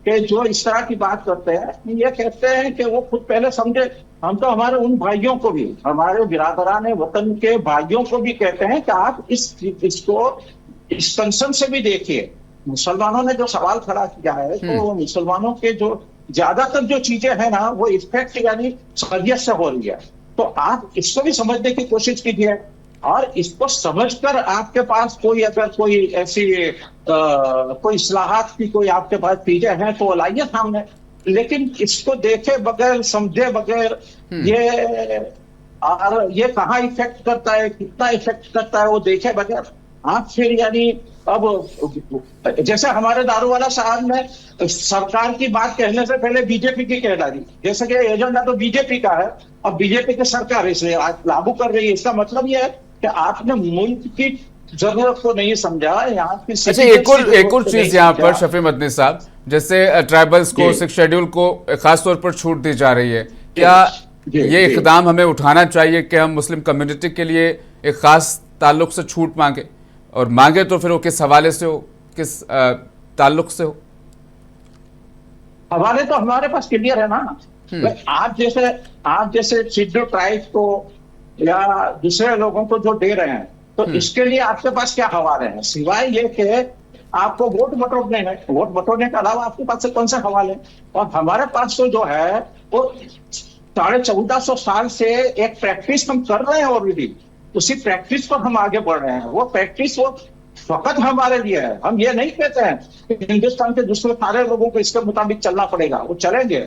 Speaker 3: कि जो इस तरह की बात करते हैं, ये कहते हैं कि वो खुद पहले समझे। हम तो हमारे उन भाइयों को भी, हमारे बिरादरान वतन के भाइयों को भी कहते हैं कि आप इसको इस कंसर्न से भी देखिए। मुसलमानों ने जो सवाल खड़ा किया है, तो मुसलमानों के जो ज्यादातर जो चीजें हैं ना, वो इफेक्ट यानी शरीयत से हो रही है। तो आप इसको भी समझने की कोशिश कीजिए, और इसको समझकर आपके पास कोई अगर कोई ऐसी कोई इस्लाहात की कोई आपके पास चीजें हैं तो लाइए सामने, लेकिन इसको देखे बगैर, समझे बगैर ये कहाँ इफेक्ट करता है, कितना इफेक्ट करता है, वो देखे बगैर आप फिर यानी अब जैसे हमारे दारूवाला साहब ने सरकार की बात कहने से पहले बीजेपी की कह डाली, जैसे कि एजेंडा तो बीजेपी का है और बीजेपी की सरकार इसे लागू कर रही है। इसका मतलब यह है कि आपने मुल्क की जरूरत को नहीं समझा, यहाँ की।
Speaker 1: अच्छा, एक और चीज यहाँ पर शफी मदनी साहब, जैसे ट्राइबल्स को, सिक्स शेड्यूल को खास तौर पर छूट दी जा रही है, क्या ये इकदाम हमें उठाना चाहिए कि हम मुस्लिम कम्युनिटी के लिए एक खास ताल्लुक से छूट मांगे, और मांगे तो फिर वो किस हवाले से हो, किस ताल्लुक से हो?
Speaker 3: हवाले तो हमारे पास क्लियर है ना। आप जैसे शेड्यूल ट्राइब को या दूसरे लोगों को जो दे रहे हैं, तो इसके लिए आपके पास क्या हवाले हैं सिवाय ये कि आपको वोट बटोरने हैं? वोट बटोरने के अलावा आपके पास से कौन सा हवाले? और हमारे पास तो जो है वो 1450 साल से एक प्रैक्टिस हम कर रहे हैं ऑलरेडी, उसी प्रैक्टिस पर हम आगे बढ़ रहे हैं। वो प्रैक्टिस वो फकत हमारे लिए है। हम ये नहीं कहते हैं कि हिंदुस्तान के दूसरे सारे लोगों को इसके मुताबिक चलना पड़ेगा, वो चलेंगे।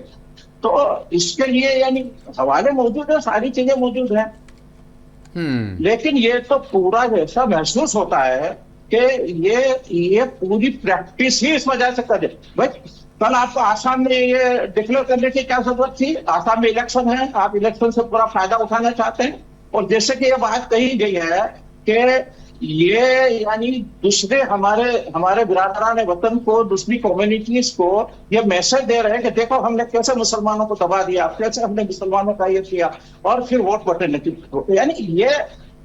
Speaker 3: तो इसके लिए यानी हवाले मौजूद है, सारी चीजें मौजूद हैं, लेकिन ये तो पूरा ऐसा महसूस होता है कि ये पूरी प्रैक्टिस ही इस वजह से कर भाई। कल आपको आसाम में ये डिक्लेयर करने की क्या जरूरत थी? आसाम में इलेक्शन है, आप इलेक्शन से पूरा फायदा उठाना चाहते हैं, और जैसे कि ये बात कही गई है कि ये यानी दूसरे हमारे बिरादरान वतन को, दूसरी कम्युनिटीज को ये मैसेज दे रहे हैं कि देखो हमने कैसे मुसलमानों को दबा दिया, कैसे हमने मुसलमानों का ये किया, और फिर वोट बटोरने की। यानी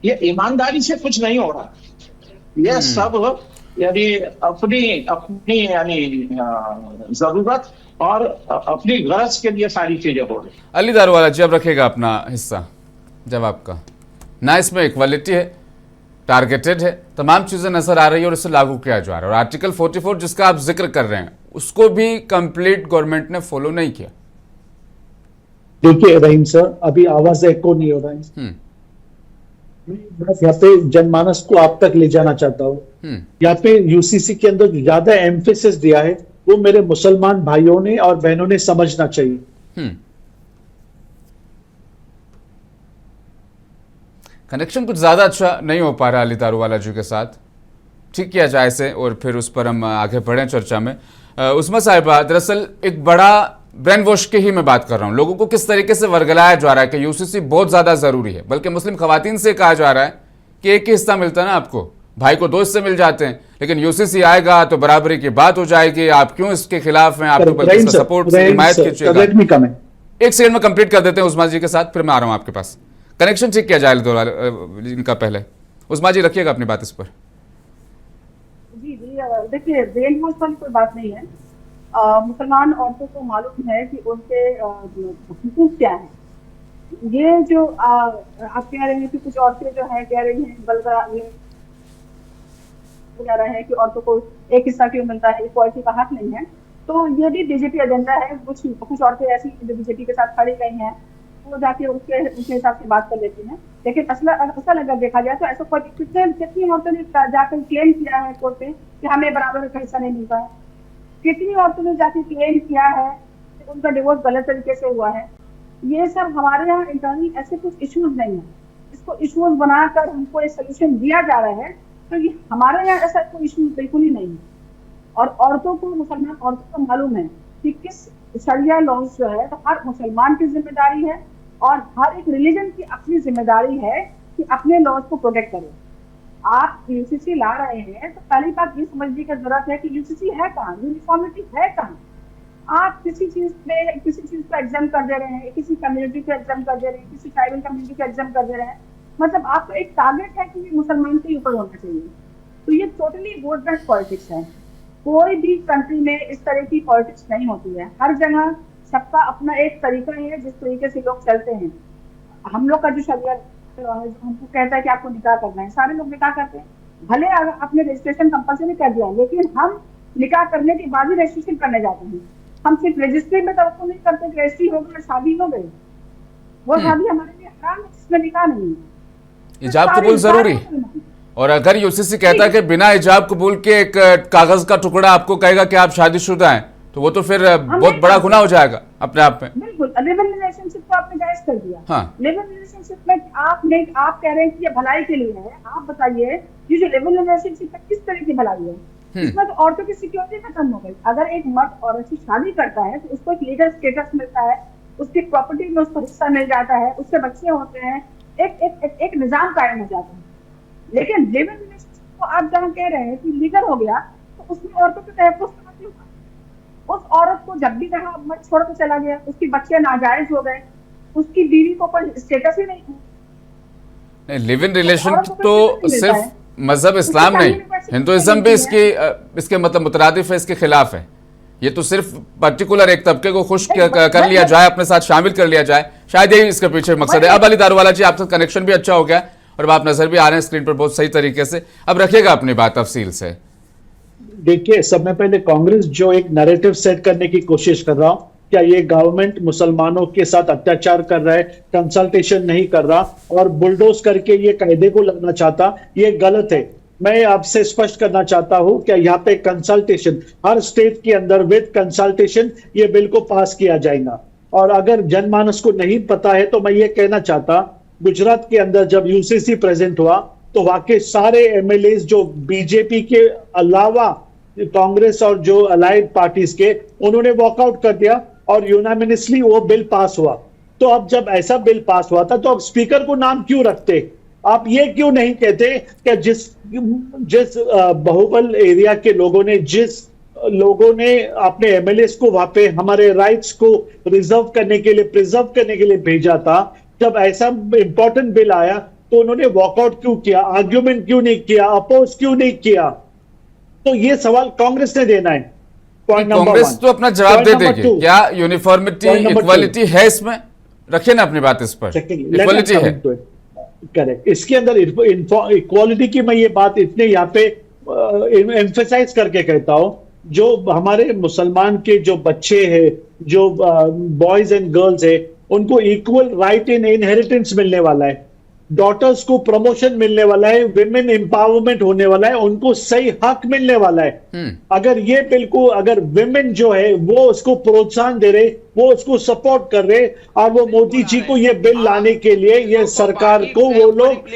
Speaker 3: ये ईमानदारी से कुछ नहीं हो रहा, ये सब यानी अपनी यानी जरूरत और अपनी गरज के लिए सारी चीजें हो रही।
Speaker 1: अली दारूवाला जी, अब रखेगा अपना हिस्सा जवाब का। ना इसमें इक्वालिटी है, टारगेटेड है, तमाम चीजें नजर आ रही है और इसे लागू किया जा रहा है, और आर्टिकल 44 जिसका आप जिक्र कर रहे हैं उसको भी कंप्लीट गवर्नमेंट ने फॉलो नहीं किया।
Speaker 4: देखिए रहीम सर, अभी आवाज एको नहीं हो रहा है, बस यहाँ पे जनमानस को आप तक ले जाना चाहता हूँ। यहाँ पे यूसीसी के अंदर जो ज्यादा एम्फेसिस दिया है वो मेरे मुसलमान भाइयों ने और बहनों ने समझना चाहिए।
Speaker 1: कनेक्शन कुछ ज़्यादा अच्छा नहीं हो पा रहा अली दारूवाला जी के साथ, ठीक किया जाए इसे और फिर उस पर हम आगे बढ़ें चर्चा में। उस्मा साहिबा, दरअसल एक बड़ा ब्रेन वॉश की ही मैं बात कर रहा हूँ। लोगों को किस तरीके से वर्गलाया जा रहा है कि यूसीसी बहुत ज़्यादा ज़रूरी है, बल्कि मुस्लिम खवातीन से कहा जा रहा है कि एक ही हिस्सा मिलता है ना आपको, भाई को 2 हिस्से मिल जाते हैं, लेकिन यूसीसी आएगा तो बराबरी की बात हो जाएगी, आप क्यों इसके खिलाफ हैं, आपको बल्कि इसका सपोर्ट से हिमायत कीजिएगा। एक सेकंड में कंप्लीट कर देते हैं उस्मा जी के साथ, फिर मैं आ रहा हूँ आपके पास। कनेक्शन ठीक किया जाए इनका पहले। उस्मा जी रखिएगा अपनी बात इस पर।
Speaker 2: जी देखिए, ब्रेन वॉश वाली कोई बात नहीं है। मुसलमान औरतों को मालूम है कि उनके हुकूक क्या है। ये जो आप कह रहे हैं कि कुछ औरतें जो है कह रही हैं जा रहा है कि औरतों को एक हिस्सा क्यों मिलता है, इक्वालिटी का हक नहीं है। तो ये भी बीजेपी एजेंडा है। कुछ औरतें ऐसी जो बीजेपी के साथ खड़ी गई हैं, वो जाके उसके हिसाब से बात कर लेती हैं। लेकिन असल अगर देखा जाए तो ऐसा कितनी औरतों ने जाकर क्लेम किया है कोर्ट पे कि हमें बराबर का हिस्सा नहीं मिलता है। कितनी औरतों ने जाके क्लेम किया है कि उनका डिवोर्स गलत तरीके से हुआ है। ये सब हमारे यहाँ इंटरनल ऐसे कुछ इश्यूज नहीं है। इसको इश्यूज बनाकर हमको एक सोल्यूशन दिया जा रहा है, तो ये हमारे यहाँ ऐसा कोई इशू बिल्कुल ही नहीं है। और औरतों को, मुसलमान औरतों को मालूम है कि किस शरिया लॉज जो है तो हर मुसलमान की जिम्मेदारी है और हर एक रिलीजन की अपनी जिम्मेदारी है कि अपने लॉज को प्रोटेक्ट करे। आप यूसीसी ला रहे हैं तो पहली बात ये समझने की जरूरत है कि यूसीसी है कहाँ, यूनिफॉर्मिटी है कहाँ। आप किसी चीज को एग्जाम कर दे रहे हैं, किसी कम्युनिटी को एग्जाम कर दे रहे हैं, किसी ट्राइबल कम्युनिटी को एग्जाम कर दे रहे हैं। मतलब आपका एक टारगेट है कि ये मुसलमान के ऊपर होना चाहिए। तो ये टोटली वोट बैंक पॉलिटिक्स है। कोई भी कंट्री में इस तरह की पॉलिटिक्स नहीं होती है। हर जगह सबका अपना एक तरीका है जिस तरीके से लोग चलते हैं। हम लोग का जो शरिया हमको कहता है कि आपको निकाह करना है, सारे लोग निकाह करते हैं। भले आपने रजिस्ट्रेशन कंपल्सरी कर दिया, लेकिन हम निकाह करने के बाद ही रजिस्ट्रेशन करने जाते हैं। हम सिर्फ रजिस्ट्री में तो नहीं करते कि रजिस्ट्री हो गई शादी हो गई। वो शादी हमारे लिए हराम है, जिसमें निकाह नहीं है।
Speaker 1: इजाब कबूल जरूरी है। और अगर यूसीसी कहता है कि बिना इजाब कबूल के एक कागज का टुकड़ा आपको कहेगा कि आप शादीशुदा हैं, तो वो तो फिर बहुत बड़ा गुनाह हो जाएगा अपने आप में।
Speaker 2: बिल्कुल, लिव इन रिलेशनशिप को आपने जायज कर दिया।
Speaker 1: हाँ।
Speaker 2: लिव इन रिलेशनशिप में आप कह रहे हैं कि ये भलाई के लिए है। आप बताइए ये जो लिव इन रिलेशनशिप है किस तरह की भलाई है? इसमें तो औरतों की सिक्योरिटी खत्म हो गई। अगर एक मर्द औरत से शादी करता है तो उसको एक लीगल स्टेटस मिलता है, उसकी प्रॉपर्टी में उसको हिस्सा मिल जाता है, उससे बच्चे होते हैं, एक निजाम कायम हो जाता है। लेकिन लिव इन रिलेशनशिप को आप जहाँ कह रहे हैं कि लीगल हो गया, तो उसमें औरतों के तहफ़्फ़ुज़ कहाँ से हुआ? उस औरत को जब भी कहा मर्द छोड़ के चला गया, उसके बच्चे नाजायज हो गए, उसकी बीवी को कोई स्टेटस ही नहीं।
Speaker 1: लिव इन रिलेशन तो सिर्फ मजहब इस्लाम नहीं, हिंदुइज्म भी इसके मतलब मुतरादिफ है, इसके खिलाफ है। ये तो सिर्फ पर्टिकुलर एक तबके को खुश कर लिया जाए, अपने साथ शामिल कर लिया जाए, शायद यही इसके पीछे मकसद है। अब अली दारूवाला जी, आपसे कनेक्शन भी अच्छा हो गया और आप नजर भी आ रहे हैं स्क्रीन पर बहुत सही तरीके से। अब रखिएगा अपनी बात तफसील से।
Speaker 4: देखिए, सब में पहले कांग्रेस जो एक नैरेटिव सेट करने की कोशिश कर रहा हूं, क्या ये गवर्नमेंट मुसलमानों के साथ अत्याचार कर रहा है, कंसल्टेशन नहीं कर रहा और बुलडोज करके ये कायदे को लाना चाहता, ये गलत है। मैं आपसे स्पष्ट करना चाहता हूं कि यहाँ पे कंसल्टेशन हर स्टेट के अंदर विद कंसल्टेशन ये बिल को पास किया जाएगा। और अगर जनमानस को नहीं पता है तो मैं ये कहना चाहता, गुजरात के अंदर जब यूसीसी प्रेजेंट हुआ तो वहां के सारे एमएलए जो बीजेपी के अलावा कांग्रेस और जो अलाइड पार्टीज के, उन्होंने वॉकआउट कर दिया और यूनानिमसली वो बिल पास हुआ। तो अब जब ऐसा बिल पास हुआ था तो अब स्पीकर को नाम क्यों रखते? आप ये क्यों नहीं कहते कि जिस बाहुबल एरिया के लोगों ने अपने एमएलए को वहां पे हमारे राइट्स को प्रिजर्व करने के लिए भेजा था, जब ऐसा इंपॉर्टेंट बिल आया तो उन्होंने वॉकआउट क्यों किया, आर्ग्यूमेंट क्यों नहीं किया, अपोज क्यों नहीं किया? तो ये सवाल कांग्रेस ने देना है।
Speaker 1: कांग्रेस तो अपना जवाब दे देगी। क्या यूनिफॉर्मिटी इक्वालिटी है इसमें? रखिए ना अपनी बात इस पर। इक्वालिटी है,
Speaker 4: करेक्ट। इसके अंदर इक्वालिटी की मैं ये बात इतने यहाँ पे एम्फेसाइज करके कहता हूं, जो हमारे मुसलमान के जो बच्चे हैं, जो बॉयज एंड गर्ल्स है, उनको इक्वल राइट इन इनहेरिटेंस मिलने वाला है, डॉटर्स को प्रमोशन मिलने वाला है, विमेन एम्पावरमेंट होने वाला है, उनको सही हक मिलने वाला है। अगर ये बिल्कुल, अगर विमेन जो है वो उसको प्रोत्साहन दे रहे, वो उसको सपोर्ट कर रहे, और वो मोदी जी को ये बिल लाने के लिए ये सरकार को वो लोग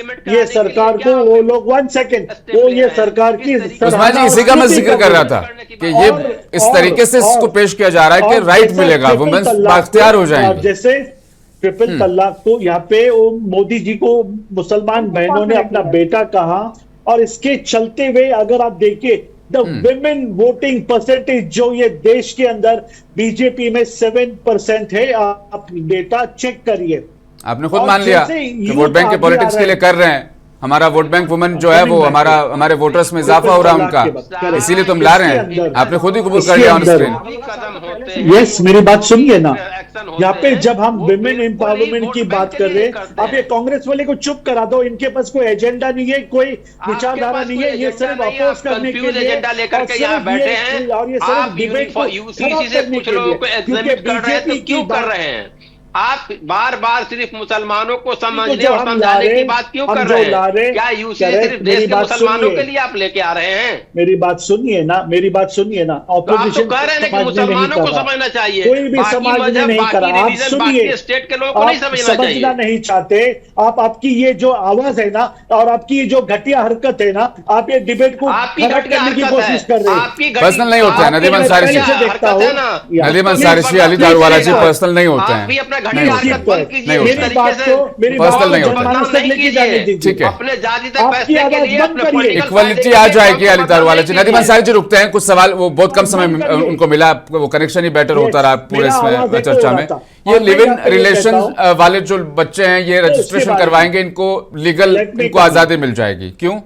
Speaker 4: 1 सेकेंड, वो ये सरकार की
Speaker 1: इसी का मैं जिक्र कर रहा था कि ये इस तरीके से इसको पेश किया जा रहा है कि राइट मिलेगा, वुमेन्स बाख्तियार हो जाएंगे।
Speaker 4: जैसे ट्रिपल तलाक, तो यहाँ पे मोदी जी को मुसलमान बहनों ने अपना बेटा कहा, और इसके चलते हुए अगर आप देखिए द विमेन वोटिंग परसेंटेज जो ये देश के अंदर बीजेपी में 7% है। आप डेटा चेक करिए।
Speaker 1: आपने खुद मान लिया कि वोट बैंक के पॉलिटिक्स के लिए कर रहे हैं, हमारा वोट बैंक वुमेन जो है वो हमारे वोटर्स में इजाफा हो रहा है उनका, इसीलिए तुम ला रहे हैं। आपने खुद ही कबूल कर लिया ऑन स्क्रीन।
Speaker 5: कदम होते हैं।
Speaker 4: यस, मेरी बात सुनिए ना,
Speaker 5: एक्शन होते
Speaker 4: यहाँ पे
Speaker 5: हैं,
Speaker 4: जब हम
Speaker 5: वो
Speaker 4: विमेन
Speaker 5: बिल्कुल ही
Speaker 4: एम्पावरमेंट
Speaker 5: वोट
Speaker 4: की
Speaker 5: बैंक
Speaker 4: बात
Speaker 5: के
Speaker 4: कर
Speaker 5: लिए
Speaker 4: रहे हैं,
Speaker 5: करते
Speaker 4: आप ये
Speaker 5: हैं।
Speaker 4: कांग्रेस वाले को चुप करा दो। इनके पास कोई एजेंडा नहीं है, कोई विचारधारा
Speaker 5: पास
Speaker 4: नहीं
Speaker 5: कोई
Speaker 4: है, ये
Speaker 5: एजेंडा
Speaker 4: सिर्फ
Speaker 5: नहीं है,
Speaker 4: अपोज
Speaker 5: आप
Speaker 4: करने के
Speaker 5: कंफ्यूज
Speaker 4: लिए
Speaker 5: एजेंडा लेकर
Speaker 4: और
Speaker 5: के यहाँ
Speaker 4: सिर्फ
Speaker 5: बैठे
Speaker 4: ये-
Speaker 5: हैं।
Speaker 4: और ये सिर्फ
Speaker 5: आप
Speaker 4: डिबेट को
Speaker 5: यूसीसी
Speaker 4: खराब
Speaker 5: से
Speaker 4: करने
Speaker 5: कुछ
Speaker 4: के
Speaker 5: लोगों
Speaker 4: लिए,
Speaker 5: को
Speaker 4: क्योंकि
Speaker 5: एग्जामिट कर रहे हैं तो
Speaker 4: बीजेपी
Speaker 5: क्यों
Speaker 4: की
Speaker 5: कर
Speaker 4: बात,
Speaker 5: रहे हैं? आप बार बार सिर्फ मुसलमानों को समझने
Speaker 4: जो
Speaker 5: और
Speaker 4: हम ला
Speaker 5: समझाने
Speaker 4: रहे
Speaker 5: की
Speaker 4: हैं,
Speaker 5: बात क्यों
Speaker 4: हम
Speaker 5: कर
Speaker 4: जो
Speaker 5: रहे
Speaker 4: ला रहे
Speaker 5: हैं?
Speaker 4: हैं,
Speaker 5: क्या यूसीसी
Speaker 4: करेक्ट,
Speaker 5: सिर्फ
Speaker 4: मेरी
Speaker 5: देश के
Speaker 4: बात
Speaker 5: मुसलमानों
Speaker 4: सुनिए।
Speaker 5: के लिए आप लेके आ रहे हैं?
Speaker 4: मेरी बात सुनिए ना, मेरी बात सुनिए ना।
Speaker 5: तो आप तो
Speaker 4: ऑपोजिशन
Speaker 5: कह रहे हैं कि
Speaker 4: समाज ने नहीं
Speaker 5: मुसलमानों को
Speaker 4: करा,
Speaker 5: समझना चाहिए,
Speaker 4: कोई भी
Speaker 5: बाकी
Speaker 4: समाज ने
Speaker 5: मजहब,
Speaker 4: नहीं करा।
Speaker 5: बाकी
Speaker 4: आप
Speaker 5: रिलीजन,
Speaker 4: सुनिए,
Speaker 5: बाकी स्टेट के लोगों को नहीं
Speaker 4: आप
Speaker 5: समझना
Speaker 4: समझना
Speaker 5: चाहिए।
Speaker 4: नहीं चाहते। आप आपकी ये जो आवाज है ना और आपकी ये जो घटिया हरकत है ना, आप ये डिबेट को
Speaker 5: आपकी
Speaker 4: खराब
Speaker 5: घटिया
Speaker 4: करने की
Speaker 5: हरकत
Speaker 4: कोशिश
Speaker 5: है,
Speaker 4: कर रहे हैं।
Speaker 5: आपकी
Speaker 1: पर्सनल नहीं होता है नदीम अंसारी जी।
Speaker 5: हरकत है ना,
Speaker 1: नदीम अंसारी जी, अली दारूवाला जी, पर्सनल नहीं होते
Speaker 5: आप
Speaker 1: हैं।
Speaker 5: भी अपना
Speaker 1: नहीं
Speaker 5: घटिया
Speaker 1: होते हैं।
Speaker 5: हरकत बंद कीजिए।
Speaker 1: नहीं
Speaker 5: इस
Speaker 1: होता है।
Speaker 4: मेरी
Speaker 5: तरीके
Speaker 4: बात
Speaker 5: से
Speaker 4: को मेरी
Speaker 1: पर्सनल
Speaker 4: बात को
Speaker 1: नहीं होता है।
Speaker 4: जनमानस तक लेके जाने दीजिए।
Speaker 1: ठीक है।
Speaker 5: अपने जाति तक
Speaker 4: आपकी
Speaker 5: फैसले के
Speaker 4: आवाज
Speaker 5: लिए,
Speaker 4: बंद
Speaker 5: अपने
Speaker 4: करिए।
Speaker 5: पॉलिटिकल
Speaker 1: इक्वालिटी आ जाएगी अली दारूवाला जी। नदीम अंसारी जी रुकते हैं, कुछ सवाल, वो बहुत कम समय में उनको मिला, वो कनेक्शन ही बेटर होता रहा पूरे
Speaker 4: मेरा आवाज
Speaker 1: इसमें
Speaker 4: echo
Speaker 1: चर्चा
Speaker 4: हो
Speaker 1: में।
Speaker 4: रहा था।
Speaker 1: ये
Speaker 4: और मैं
Speaker 1: लिव इन
Speaker 4: यहाँ पे ये
Speaker 1: रिलेशन
Speaker 4: कहता हूं,
Speaker 1: वाले जो बच्चे हैं ये रजिस्ट्रेशन
Speaker 4: बारे में।
Speaker 1: करवाएंगे, इनको लीगल,
Speaker 4: Let me
Speaker 1: इनको
Speaker 4: come.
Speaker 1: आजादी मिल जाएगी। क्यों?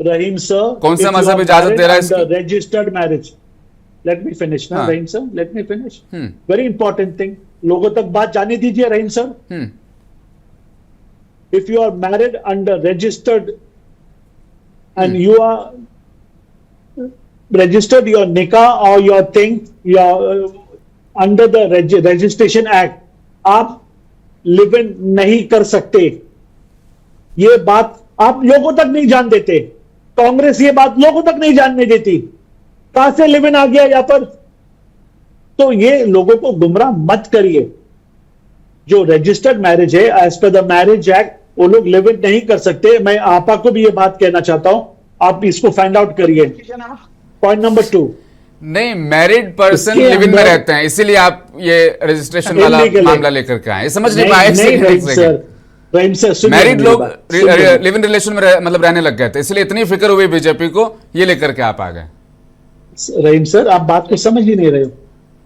Speaker 4: रहीम सर,
Speaker 1: कौन सा मजहब इजाजत दे रहा है इसकी?
Speaker 4: Registered marriage, let me finish ना
Speaker 1: हाँ।
Speaker 4: Rahim sir, let me finish. Very important thing, लोगों तक बात जाने दीजिए Rahim sir. If you are married under registered and you are registered your nikah or your thing, your under the registration act, आप live in नहीं कर सकते। ये बात आप लोगों तक नहीं जान देते, कांग्रेस ये बात लोगों तक नहीं जानने देती। कहां से लिव इन आ गया यहां पर? तो ये लोगों को गुमराह मत करिए। जो रजिस्टर्ड मैरिज है as per the marriage act, वो लोग लिव इन नहीं कर सकते। मैं आपा को भी ये बात कहना चाहता हूं, आप इसको फाइंड आउट करिए। पॉइंट नंबर 2,
Speaker 1: नहीं, मैरिड पर्सन
Speaker 4: इसके
Speaker 1: लिव इन में
Speaker 4: अंदर-
Speaker 1: रहते हैं, इसीलिए आप ये रजिस्ट्रेशन वाला
Speaker 4: Illegal है।
Speaker 1: मामला लेकर के आए। समझ नहीं
Speaker 4: नहीं
Speaker 1: पाए?
Speaker 4: नहीं रहीम सर, रहीम सर सुनिए
Speaker 1: मैरिड
Speaker 4: मेरी
Speaker 1: लोग
Speaker 4: बात, सुनिए।
Speaker 1: लिव इन रिलेशन में मतलब रहने लग गए थे, इसलिए इतनी फिक्र हुई बीजेपी को, ये लेकर के आप आ गए।
Speaker 4: रहीम सर, आप बात को समझ ही नहीं रहे हो।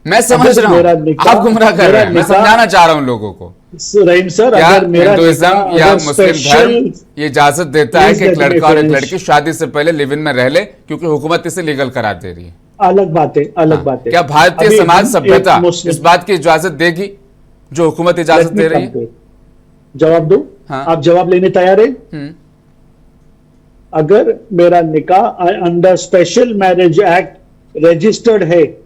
Speaker 1: मैं समझ रहा
Speaker 4: मेरा
Speaker 1: हूँ,
Speaker 4: निकाह-
Speaker 1: आप गुमराह कर रहे हैं। मैं
Speaker 4: मेरा निकाह-
Speaker 1: समझाना चाह रहा हूँ लोगों को।
Speaker 4: रहीम सर,
Speaker 1: क्या
Speaker 4: अगर मेरा
Speaker 1: हिंदुइज्म
Speaker 4: निकाह
Speaker 1: या
Speaker 4: अगर
Speaker 1: मुस्लिम
Speaker 4: स्पेशल-
Speaker 1: धर्म ये इजाजत देता है
Speaker 4: Please
Speaker 1: कि एक
Speaker 4: let me
Speaker 1: लड़का और एक
Speaker 4: finish.
Speaker 1: लड़की शादी से पहले लिव इन में रह ले, क्योंकि हुकूमत इसे लीगल करार दे रही है।
Speaker 4: अलग बात है, अलग बात है।
Speaker 1: क्या भारतीय
Speaker 4: अभी
Speaker 1: समाज
Speaker 4: हम
Speaker 1: सभ्यता
Speaker 4: एक मुस्लिम-
Speaker 1: इस बात की इजाजत देगी जो हुकूमत इजाजत
Speaker 4: Let me
Speaker 1: दे रही
Speaker 4: come
Speaker 1: है?
Speaker 4: to it. जवाब दो।
Speaker 1: हाँ।
Speaker 4: आप जवाब लेने तैयार है? अगर मेरा निकाह under special marriage act registered है,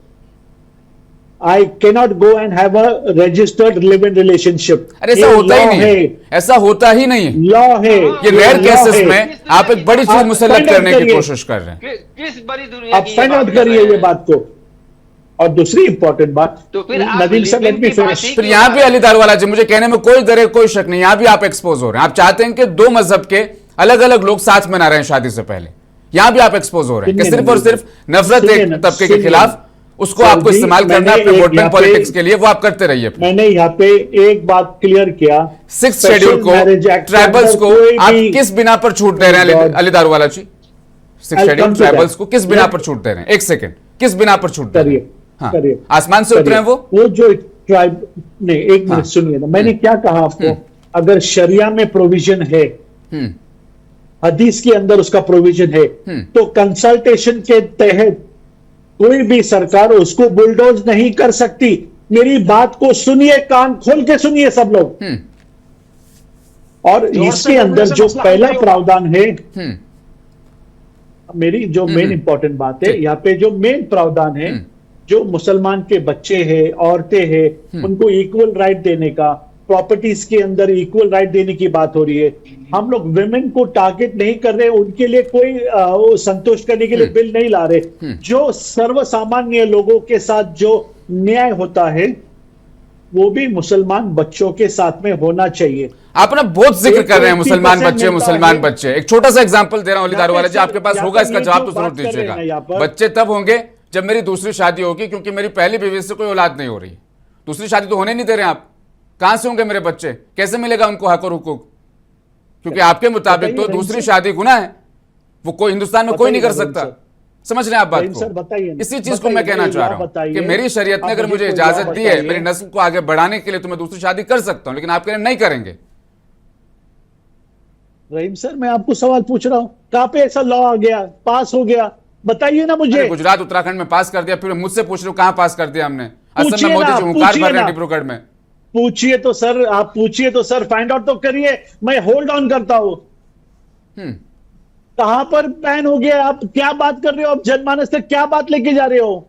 Speaker 4: I cannot go and have a registered live in relationship.
Speaker 1: अरे ऐसा होता ही नहीं है, ऐसा होता ही नहीं है।
Speaker 4: लॉ है,
Speaker 1: ये रेयर
Speaker 4: law
Speaker 1: केसेस
Speaker 4: है।
Speaker 1: में आप एक बड़ी चीज
Speaker 4: आप
Speaker 1: मुसल्लत
Speaker 4: find out
Speaker 1: करने की
Speaker 4: करिए।
Speaker 1: कोशिश कर रहे हैं।
Speaker 5: किस बड़ी दुनिया
Speaker 4: आप
Speaker 5: की ये
Speaker 4: फाइंड
Speaker 5: बात
Speaker 4: आउट
Speaker 5: कर
Speaker 4: करिए
Speaker 5: रहे
Speaker 4: ये
Speaker 5: हैं?
Speaker 4: बात को। और दूसरी इंपॉर्टेंट बात,
Speaker 5: तो फिर आप
Speaker 4: Nadeem sir,
Speaker 5: live in
Speaker 4: let me
Speaker 5: की बात
Speaker 4: फिनिश।
Speaker 5: ही
Speaker 1: फिर यहाँ भी अली दारूवाला जी, मुझे कहने में कोई डर है, कोई शक नहीं, यहाँ भी आप एक्सपोज हो रहे हैं। आप चाहते हैं कि दो मजहब के अलग अलग लोग साथ मना रहे हैं शादी से पहले, यहाँ भी आप एक्सपोज हो रहे हैं कि सिर्फ और सिर्फ नफरत एक तबके के खिलाफ, उसको
Speaker 4: सर
Speaker 1: आपको
Speaker 4: जी,
Speaker 1: इस्तेमाल करना है
Speaker 4: मैंने
Speaker 1: अपने
Speaker 4: एक
Speaker 1: वोट बैंक
Speaker 4: यहाँ पे-
Speaker 1: पॉलिटिक्स के लिए, वो आप करते रहिए।
Speaker 4: मैंने यहाँ पे एक बात क्लियर किया,
Speaker 1: 6 शेड्यूल को, ट्राइबल्स को आप किस बिना पर छूट दे रहे हैं अली दारूवाला जी? 6
Speaker 4: I'll
Speaker 1: schedule
Speaker 4: come to
Speaker 1: tribals
Speaker 4: that.
Speaker 1: को किस बिना पर छूट दे रहे हैं? एक सेकंड, किस बिना पर छूट दे रहे
Speaker 4: करिए,
Speaker 1: हैं? हाँ,
Speaker 4: करिए,
Speaker 1: आसमान से उतरे हैं
Speaker 4: वो जो ट्राइब नहीं, एक
Speaker 1: हाँ।
Speaker 4: मिनट सुनिए ना, मैंने क्या कहा आपको? अगर शरिया में प्रोविजन है, हदीस के अंदर उसका प्रोविजन है, तो कंसल्टेशन के तहत कोई भी सरकार उसको बुलडोज नहीं कर सकती। मेरी बात को सुनिए, कान खोल के सुनिए सब लोग। और इसके अंदर जो पहला प्रावधान है, मेरी जो मेन इंपॉर्टेंट बात है यहाँ पे, जो मेन प्रावधान है, जो मुसलमान के बच्चे हैं, औरतें हैं, उनको इक्वल राइट देने का, प्रॉपर्टीज के अंदर इक्वल राइट देने की बात हो रही है। हम लोग विमेन को टारगेट नहीं कर रहे, उनके लिए कोई वो संतुष्ट करने के लिए बिल नहीं ला रहे। जो सर्वसामान्य लोगों के साथ जो न्याय होता है, वो भी मुसलमान बच्चों के साथ में होना चाहिए।
Speaker 1: आप ना बहुत जिक्र कर रहे हैं
Speaker 4: 20%
Speaker 1: मुसलमान बच्चे,
Speaker 4: मिलता
Speaker 1: मुसलमान
Speaker 4: है।
Speaker 1: बच्चे। एक छोटा सा एग्जांपल दे रहा हूं अली दारूवाला जी, आपके पास
Speaker 4: यहाँ
Speaker 1: होगा
Speaker 4: पे
Speaker 1: इसका
Speaker 4: ये
Speaker 1: जवाब
Speaker 4: जो
Speaker 1: तो जरूर
Speaker 4: बात कर रहे हैं ना यहाँ
Speaker 1: दीजिएगा।
Speaker 4: पर-
Speaker 1: बच्चे तब होंगे जब मेरी दूसरी शादी होगी, क्योंकि मेरी पहली बीवी से कोई औलाद नहीं हो रही, दूसरी शादी तो होने नहीं दे रहे आप। कहां से होंगे मेरे बच्चे? कैसे मिलेगा उनको हक और हुकूक? क्योंकि आपके मुताबिक तो दूसरी शादी गुनाह है, वो कोई हिंदुस्तान में कोई नहीं कर सकता। समझ रहे हैं आप बात
Speaker 4: सर, बताइए
Speaker 1: को?
Speaker 4: ना,
Speaker 1: इसी चीज को मैं कहना चाह रहा हूं कि मेरी शरीयत ने
Speaker 4: आप
Speaker 1: अगर
Speaker 4: मुझे
Speaker 1: मुझे
Speaker 4: कोई
Speaker 1: इजाजत
Speaker 4: लाभ
Speaker 1: दी है
Speaker 4: बताइए।
Speaker 1: मेरी नस्ल को आगे बढ़ाने के लिए, तो मैं दूसरी शादी कर सकता हूं, लेकिन आप कह रहे हैं नहीं करेंगे।
Speaker 4: रहीम सर, मैं आपको सवाल पूछ रहा हूँ, कहाँ पे ऐसा लॉ आ गया, पास हो गया, बताइए ना मुझे।
Speaker 1: अरे गुजरात उत्तराखंड में पास कर दिया, फिर मुझसे पूछ रहे हो कहाँ पास कर दिया हमने? असम
Speaker 4: पूछिए
Speaker 1: में मोदी
Speaker 4: ना,
Speaker 1: जी हुंकार
Speaker 4: पूछिए
Speaker 1: भर रहे हैं
Speaker 4: ना।
Speaker 1: डिब्रूगढ़ में।
Speaker 4: पूछिए तो सर, आप पूछिए तो सर, फाइंड आउट तो करिए, मैं होल्ड ऑन करता हूँ।
Speaker 1: हम्म।
Speaker 4: कहां पर बैन हो गया? आप क्या बात कर रहे हो? आप जनमानस से क्या बात लेके जा रहे हो?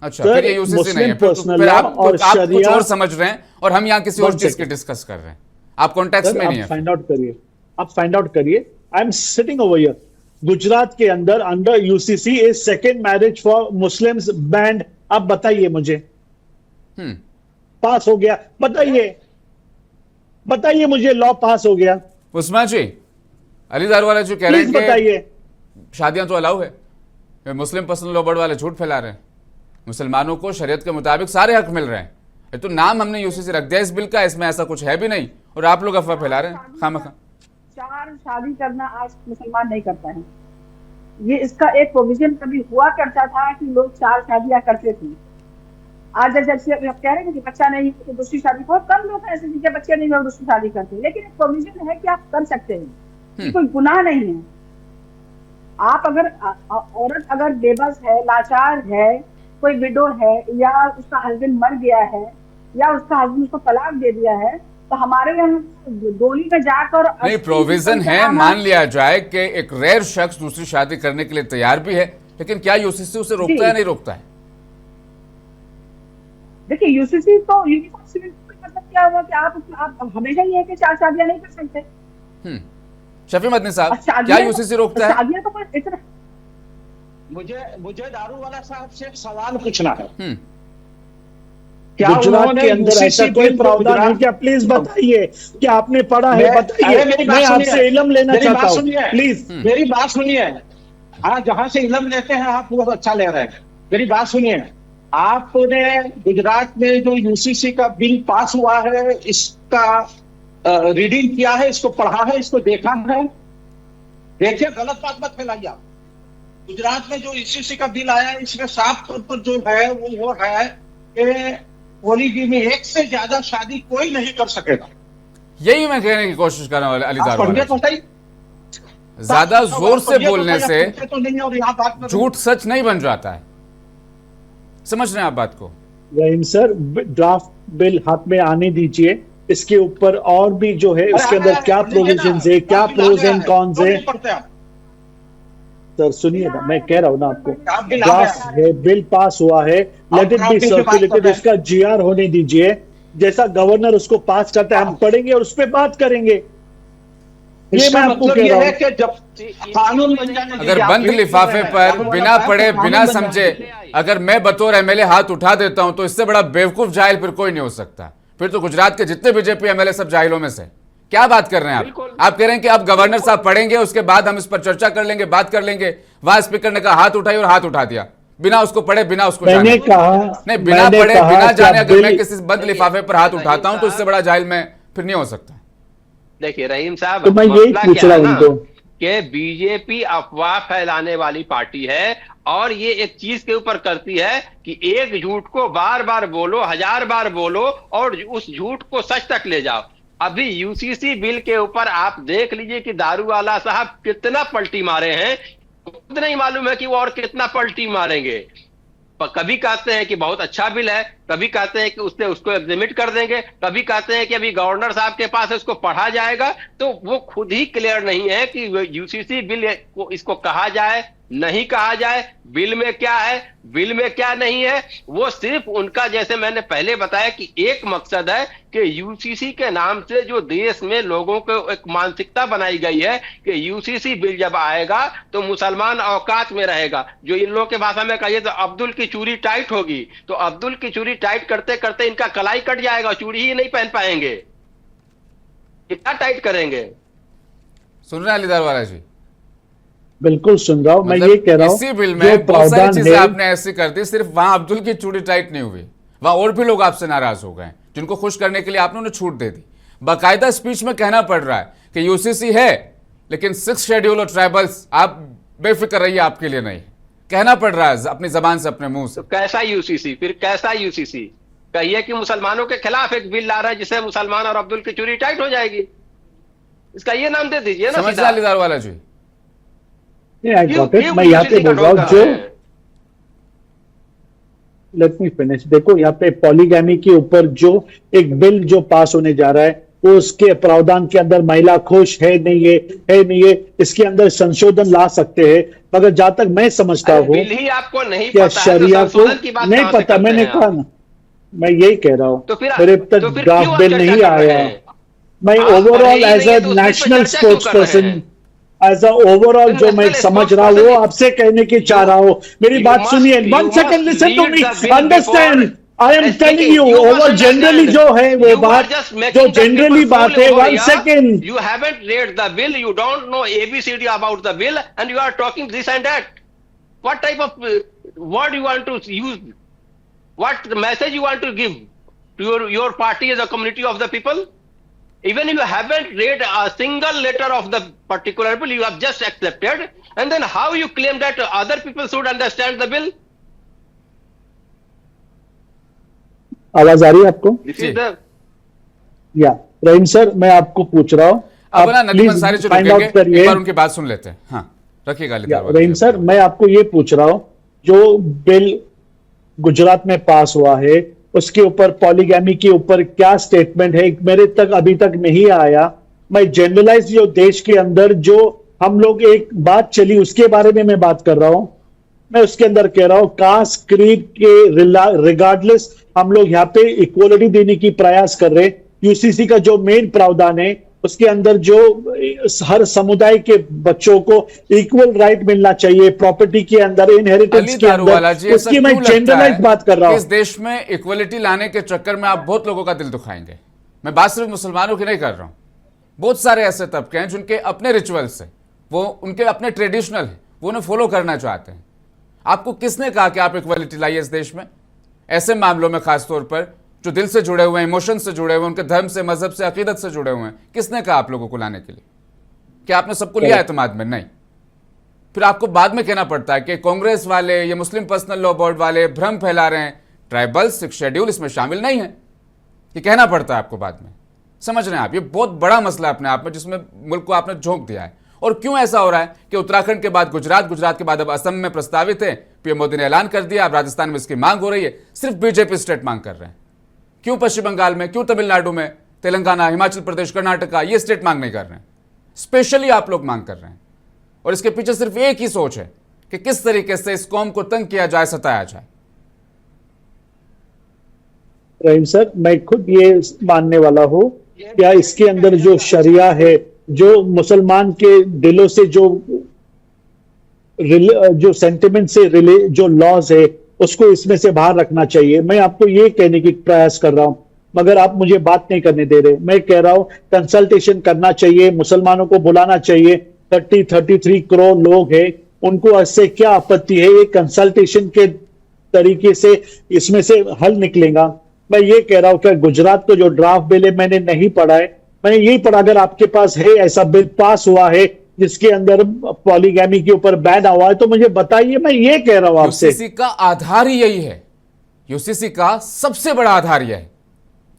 Speaker 1: अच्छा,
Speaker 4: सर,
Speaker 1: फिर ये यूसीसी नहीं
Speaker 4: मुस्लिम
Speaker 1: है,
Speaker 4: पर्सनल
Speaker 1: फिर
Speaker 4: लॉ
Speaker 1: आप
Speaker 4: और
Speaker 1: आप कुछ
Speaker 4: शरिया।
Speaker 1: और समझ रहे हैं और हम यहाँ किसी और
Speaker 4: One
Speaker 1: चीज की
Speaker 4: second.
Speaker 1: डिस्कस कर रहे हैं। आप कॉन्टेक्स्ट
Speaker 4: सर,
Speaker 1: में नहीं
Speaker 4: आप
Speaker 1: है।
Speaker 4: फाइंड आउट करिए, आप फाइंड आउट करिए। I am sitting over here. Gujarat के अंदर under UCC is second marriage for Muslims band. आप बताइए मुझे,
Speaker 1: हम्म।
Speaker 4: पास हो गया? बताइए, बताइए मुझे, लॉ पास हो गया,
Speaker 1: उस्मा जी, अली दारवाला जी कह रहे
Speaker 4: प्लीज
Speaker 1: हैं कि
Speaker 4: बताइए।
Speaker 1: शादियां तो अलाउ है, ये मुस्लिम पर्सनल लॉ बोर्ड वाले झूठ फैला रहे हैं। मुसलमानों को शरीयत के मुताबिक सारे हक मिल रहे हैं। ये तो नाम हमने यूसीसी रख दिया इस बिल का, इसमें ऐसा कुछ है भी नहीं, और आप लोग अफवाह फैला रहे हैं खामखा।
Speaker 2: 4 शादी करना आज मुसलमान नहीं करता है। ये इसका एक प्रोविजन कभी हुआ करता था कि लोग 4 शादियां करते थे। आज जैसे आप कह रहे हैं कि बच्चा नहीं है तो दूसरी शादी, बहुत कम लोग हैं ऐसे जिनके बच्चे नहीं है दूसरी शादी करते, लेकिन एक प्रोविजन है कि आप कर सकते हैं, ये कोई गुनाह नहीं है। आप अगर औरत अगर बेबस है, लाचार है, कोई विडो है, या उसका हस्बैंड मर गया है, या उसका हस्बैंड उसको तलाक दे दिया है, तो हमारे यहाँ डोली में जाकर
Speaker 1: नहीं, प्रोविजन है, मान लिया जाए कि एक रेयर शख्स दूसरी शादी करने के लिए तैयार भी है, लेकिन क्या यूसीसी उसे रोकता है? नहीं रोकता है।
Speaker 2: देखिए, यूसीसी तो यूनिफॉर्म सिविल कोड का मतलब क्या हुआ कि आप हमेशा ये है कि 4 शादियां नहीं कर सकते।
Speaker 1: शफी मदनी साहब,
Speaker 2: शादियां
Speaker 1: क्या
Speaker 2: तो-
Speaker 1: यूसीसी रोकता है?
Speaker 2: शादियां तो कोई इतना
Speaker 3: मुझे दारूवाला साहब से एक सवाल पूछना है।
Speaker 1: हम्म।
Speaker 3: क्या
Speaker 4: गुजरात
Speaker 3: उन्होंने
Speaker 4: के अंदर
Speaker 3: UCC
Speaker 4: ऐसा कोई
Speaker 3: बिल को
Speaker 4: प्रावधान है
Speaker 3: गुजरात-
Speaker 4: क्या? प्लीज बताइए, क्या आपने पढ़ा है?
Speaker 3: अरे
Speaker 4: बताइए,
Speaker 3: मेरी बात
Speaker 4: मैं
Speaker 3: सुनिए।
Speaker 4: आपसे इल्म लेना
Speaker 3: मेरी
Speaker 4: चाहता
Speaker 3: बात
Speaker 4: हूँ,
Speaker 3: सुनिए।
Speaker 4: प्लीज।
Speaker 3: मेरी बात सुनिए। हाँ, जहां से इल्म लेते हैं आप बहुत अच्छा ले रहे हैं। मेरी बात सुनिए। आपने गुजरात में जो यूसीसी का बिल पास हुआ है, इसका रीडिंग किया है, इसको पढ़ा है, इसको देखा है? देखिए, गलत बात मत फैलाइए आप। गुजरात में जो यूसीसी का बिल आया है, इसमें साफ तौर पर जो है वो है कि पोलिगी में 1 से ज्यादा शादी कोई नहीं कर सकेगा।
Speaker 1: यही मैं कहने की कोशिश कर रहा हूँ अली
Speaker 3: आप पढ़िए
Speaker 1: दारवाला
Speaker 3: तो
Speaker 1: जी।
Speaker 3: सही।
Speaker 1: ज्यादा जोर से
Speaker 3: पढ़िए तो
Speaker 1: बोलने
Speaker 3: सही,
Speaker 1: से
Speaker 3: आप पढ़ते तो नहीं और यहाँ बात कर रहे हैं।
Speaker 1: झूठ सच नहीं बन जाता है। समझ रहे हैं आप बात को?
Speaker 4: रहीम सर, ड्राफ्ट बिल हाथ में आने दीजिए, इसके ऊपर और भी जो है उसके अंदर क्या प्रोविजन है, क्या प्रोज एंड कॉन्स है। सर सुनिए ना, मैं कह रहा हूं ना आपको, ड्राफ्ट है, बिल पास हुआ है, लेट इट बी सर्कुलेटेड, इसका जीआर होने दीजिए। जैसा गवर्नर उसको पास करता है हम पढ़ेंगे और उस पर बात करेंगे। ये मैं आपको
Speaker 3: मतलब
Speaker 4: कह
Speaker 3: ये
Speaker 4: रहा
Speaker 3: है
Speaker 4: हूँ।
Speaker 3: कि जब कानून बन जाने
Speaker 1: अगर बंद लिफाफे पर बिना पढ़े बिना समझे अगर मैं बतौर एमएलए हाथ उठा देता हूं तो इससे बड़ा बेवकूफ जाहिल फिर कोई नहीं हो सकता। फिर तो गुजरात के जितने बीजेपी एमएलए सब जाहिलों में से। क्या बात कर रहे हैं आप? आप कह रहे हैं कि आप गवर्नर साहब पढ़ेंगे, उसके बाद हम इस पर चर्चा कर लेंगे, बात कर लेंगे। वहां स्पीकर ने कहा हाथ उठाई और हाथ उठा दिया, बिना उसको पढ़े, बिना उसको जाने।
Speaker 4: मैंने कहा,
Speaker 1: नहीं, बिना
Speaker 4: मैंने
Speaker 1: पढ़े
Speaker 4: कहा
Speaker 1: बिना
Speaker 4: कि
Speaker 1: जाने
Speaker 4: आप
Speaker 1: अगर मैं
Speaker 4: बिल-
Speaker 1: किसी बंद लिफाफे पर हाथ उठाता हूं तो इससे बड़ा जाहिल मैं फिर नहीं हो सकता।
Speaker 5: देखिए रहीम साहब,
Speaker 4: तो मैं यही
Speaker 5: मसला
Speaker 4: पूछ
Speaker 5: क्या
Speaker 4: रहा
Speaker 5: है
Speaker 4: हूं
Speaker 5: ना
Speaker 4: उनको।
Speaker 5: कि बीजेपी अफवाह फैलाने वाली पार्टी है, और ये एक चीज के ऊपर करती है कि एक झूठ को बार बार बोलो, 1000 बार बोलो, और उस झूठ को सच तक ले जाओ। अभी यूसीसी बिल के ऊपर आप देख लीजिए कि दारूवाला साहब कितना पलटी मारे हैं, खुद नहीं मालूम है कि वो और कितना पलटी मारेंगे। कभी कहते हैं कि बहुत अच्छा बिल है, कभी कहते हैं कि उसको एग्जिमिट कर देंगे, कभी कहते हैं कि अभी गवर्नर साहब के पास उसको पढ़ा जाएगा। तो वो खुद ही क्लियर नहीं है कि यूसीसी बिल को इसको कहा जाए नहीं कहा जाए, बिल में क्या है बिल में क्या नहीं है। वो सिर्फ उनका, जैसे मैंने पहले बताया कि एक मकसद है कि यूसीसी के नाम से जो देश में लोगों को एक मानसिकता बनाई गई है कि यूसीसी बिल जब आएगा तो मुसलमान औकात में रहेगा। जो इन लोगों के भाषा में कहिए तो अब्दुल की चूड़ी टाइट होगी, तो अब्दुल की चूड़ी टाइट करते करते इनका कलाई कट जाएगा, चूड़ी ही नहीं पहन पाएंगे। कितना टाइट करेंगे?
Speaker 1: सुन रहे हैं अली दारवाला जी?
Speaker 4: बिल्कुल सुन रहा हूं। मैं
Speaker 1: मतलब
Speaker 4: ये कह रहा हूं,
Speaker 1: इसी बिल
Speaker 4: जो
Speaker 1: में बहुत सारी
Speaker 4: प्रावधान
Speaker 1: चीजें
Speaker 4: है,
Speaker 1: आपने ऐसी कर दी, सिर्फ वहां अब्दुल की चूड़ी टाइट नहीं हुई, वहां और भी लोग आपसे नाराज हो गए जिनको खुश करने के लिए आपने उन्हें छूट दे दी। बाकायदा स्पीच में कहना पड़ रहा है कि यूसीसी है लेकिन 6 शेड्यूल और ट्राइबल्स आप बेफिक्र रहिए, आपके लिए नहीं। कहना पड़ रहा है अपनी जबान से, अपने मुंह से।
Speaker 5: तो कैसा यूसीसी? फिर कैसा यूसीसी? कहिए कि मुसलमानों के खिलाफ एक बिल ला रहा है जिससे मुसलमान और अब्दुल की चूड़ी टाइट हो जाएगी। इसका ये नाम दे दीजिए ना
Speaker 1: समझ
Speaker 5: सीधा।
Speaker 1: अलीदार वाला जी।
Speaker 4: I
Speaker 5: क्यों
Speaker 4: got it.
Speaker 5: क्यों
Speaker 4: मैं यहाँ पे
Speaker 5: यूसीसी का
Speaker 4: बोल रहा
Speaker 5: ढोल
Speaker 4: हूँ
Speaker 5: कर
Speaker 4: जो
Speaker 5: रहे हैं?
Speaker 4: Late me finish. देखो यहाँ पे पॉलीगैमी के ऊपर जो एक बिल जो पास होने जा रहा है, वो उसके प्रावधान के अंदर महिला खुश है नहीं है, इसके अंदर संशोधन ला सकते हैं। मगर जहां तक मैं समझता
Speaker 5: अरे
Speaker 4: हूँ
Speaker 5: बिल ही आपको नहीं
Speaker 4: क्या
Speaker 5: पता है तो
Speaker 4: शरिया को
Speaker 5: संशोधन की बात
Speaker 4: नहीं
Speaker 5: कहां से
Speaker 4: पता,
Speaker 5: करते
Speaker 4: मैंने
Speaker 5: हैं
Speaker 4: कहा
Speaker 5: आप?
Speaker 4: ना, मैं यही कह रहा हूँ
Speaker 5: तो फिर
Speaker 4: मेरे तक
Speaker 5: क्यों
Speaker 4: ड्राफ्ट
Speaker 5: आप
Speaker 4: बिल
Speaker 5: चर्चा
Speaker 4: नहीं
Speaker 5: कर रहे
Speaker 4: आया।
Speaker 5: हैं?
Speaker 4: मैं
Speaker 5: आप पढ़े
Speaker 4: ओवरऑल
Speaker 5: ही
Speaker 4: एज
Speaker 5: नहीं
Speaker 4: अ
Speaker 5: है तो उस बिल पे
Speaker 4: नेशनल
Speaker 5: चर्चा क्यों
Speaker 4: स्पोर्ट्स
Speaker 5: कर रहे
Speaker 4: पर्सन,
Speaker 5: हैं?
Speaker 4: एज अ ओवरऑल
Speaker 5: तो
Speaker 4: जो मैं
Speaker 5: नेशनल
Speaker 4: समझ
Speaker 5: स्पोर्ट्स
Speaker 4: रहा हूँ वो
Speaker 5: पर्सन
Speaker 4: आपसे कहने की चाह रहा हूँ। मेरी
Speaker 5: you
Speaker 4: बात सुनिए,
Speaker 5: must
Speaker 4: one second listen to
Speaker 5: read
Speaker 4: me,
Speaker 5: the bill
Speaker 4: understand.
Speaker 5: before
Speaker 4: I am telling
Speaker 5: speaking.
Speaker 4: You
Speaker 5: You must
Speaker 4: over generally
Speaker 5: understand.
Speaker 4: जो है वो
Speaker 5: You are
Speaker 4: बात
Speaker 5: just
Speaker 4: जो
Speaker 5: making the
Speaker 4: जनरली
Speaker 5: people
Speaker 4: बात
Speaker 5: fool
Speaker 4: है।
Speaker 5: over
Speaker 4: one
Speaker 5: here.
Speaker 4: Second,
Speaker 5: You haven't read the bill. You don't know ABCD about the bill, and you are talking this and that. What type of word you want to use? What message you want to give to your party as a community of the people? Even if you haven't read a single letter of the particular bill, you have just accepted, and then how you claim that other people should understand the bill?
Speaker 4: आवाज आ रही है आपको?
Speaker 5: This
Speaker 1: ji.
Speaker 5: is the
Speaker 4: या रहीम sir, मैं आपको पूछ रहा हूँ,
Speaker 1: अब ना
Speaker 4: आप
Speaker 1: नदीम
Speaker 4: प्लीज
Speaker 1: अंसारी जी
Speaker 4: फाइंड
Speaker 1: रुकेंगे,
Speaker 4: आउट करिए।
Speaker 1: एक बार उनकी बात सुन लेते हैं। हाँ, रखिएगा अलीदार वाला
Speaker 4: रहीम
Speaker 1: जी।
Speaker 4: सर, मैं आपको ये पूछ रहा हूँ, जो बिल गुजरात में पास हुआ है उसके ऊपर पॉलीगैमी के ऊपर क्या स्टेटमेंट है, मेरे तक अभी तक नहीं आया। मैं जनरलाइज जो देश के अंदर जो हम लोग एक बात चली उसके बारे में मैं बात कर रहा हूं। मैं उसके अंदर कह रहा हूं कास्ट क्रीड के रिगार्डलेस हम लोग यहाँ पे इक्वलिटी देने की प्रयास कर रहे हैं। यूसीसी का जो मेन प्रावधान है उसके अंदर जो हर समुदाय के बच्चों को इक्वल राइट मिलना चाहिए, प्रॉपर्टी के अंदर, इनहेरिटेंस के
Speaker 1: दारूवाला जी,
Speaker 4: अंदर,
Speaker 1: ऐसा
Speaker 4: उसकी मैं
Speaker 1: क्यों लगता
Speaker 4: जनरलाइज
Speaker 1: है
Speaker 4: बात कर रहा
Speaker 1: कि
Speaker 4: हूं।
Speaker 1: इस देश में इक्वलिटी लाने के चक्कर में आप बहुत लोगों का दिल दुखाएंगे? मैं बात सिर्फ मुसलमानों की नहीं कर रहा हूं। बहुत सारे ऐसे तबके हैं जिनके अपने रिचुअल्स है, वो उनके अपने ट्रेडिशनल है, वो उन्हें फॉलो करना चाहते हैं। आपको किसने कहा कि आप इक्वलिटी लाइए इस देश में? ऐसे मामलों में खासतौर पर जो दिल से जुड़े हुए हैं, इमोशन से जुड़े हुए हैं, उनके धर्म से, मजहब से, अकीदत से जुड़े हुए हैं, किसने कहा आप लोगों को लाने के लिए? क्या आपने सबको लिया एतमाद में? नहीं। फिर आपको बाद में कहना पड़ता है कि कांग्रेस वाले, ये मुस्लिम पर्सनल लॉ बोर्ड वाले भ्रम फैला रहे हैं, ट्राइबल्स शेड्यूल इसमें शामिल नहीं है। ये कहना पड़ता है आपको बाद में। समझ रहे हैं आप? ये बहुत बड़ा मसला है अपने आप में, जिसमें मुल्क को आपने झोंक दिया है। और क्यों ऐसा हो रहा है कि उत्तराखंड के बाद गुजरात, गुजरात के बाद अब असम में प्रस्तावित है, पीएम मोदी ने ऐलान कर दिया, अब राजस्थान में इसकी मांग हो रही है। सिर्फ बीजेपी स्टेट मांग कर रहे हैं। क्यों पश्चिम बंगाल में, क्यों तमिलनाडु में, तेलंगाना, हिमाचल प्रदेश, कर्नाटका ये स्टेट मांग नहीं कर रहे हैं? स्पेशली आप लोग मांग कर रहे हैं। और इसके पीछे सिर्फ एक ही सोच है कि किस तरीके से इस कौम को तंग किया जाए, सताया जाए।
Speaker 4: रहीम सर, मैं खुद ये मानने वाला हूँ, क्या इसके अंदर जो शरिया है, जो मुसलमान के दिलों से जो सेंटिमेंट से रिले जो लॉज है उसको इसमें से बाहर रखना चाहिए। मैं आपको ये कहने की प्रयास कर रहा हूं, मगर आप मुझे बात नहीं करने दे रहे। मैं कह रहा हूं कंसल्टेशन करना चाहिए, मुसलमानों को बुलाना चाहिए। 33 करोड़ लोग हैं, उनको इससे क्या आपत्ति है? ये कंसल्टेशन के तरीके से इसमें से हल निकलेगा। मैं ये कह रहा हूं कि गुजरात को जो ड्राफ्ट बिल है मैंने नहीं पढ़ा है, मैंने यही पढ़ा। अगर आपके पास है ऐसा बिल पास हुआ है जिसके अंदर पॉलीगैमी के ऊपर बैन हुआ है तो मुझे बताइए। मैं ये कह रहा हूं आपसे,
Speaker 1: यूसीसी का आधार ही यही है। यूसीसी का सबसे बड़ा आधार यह है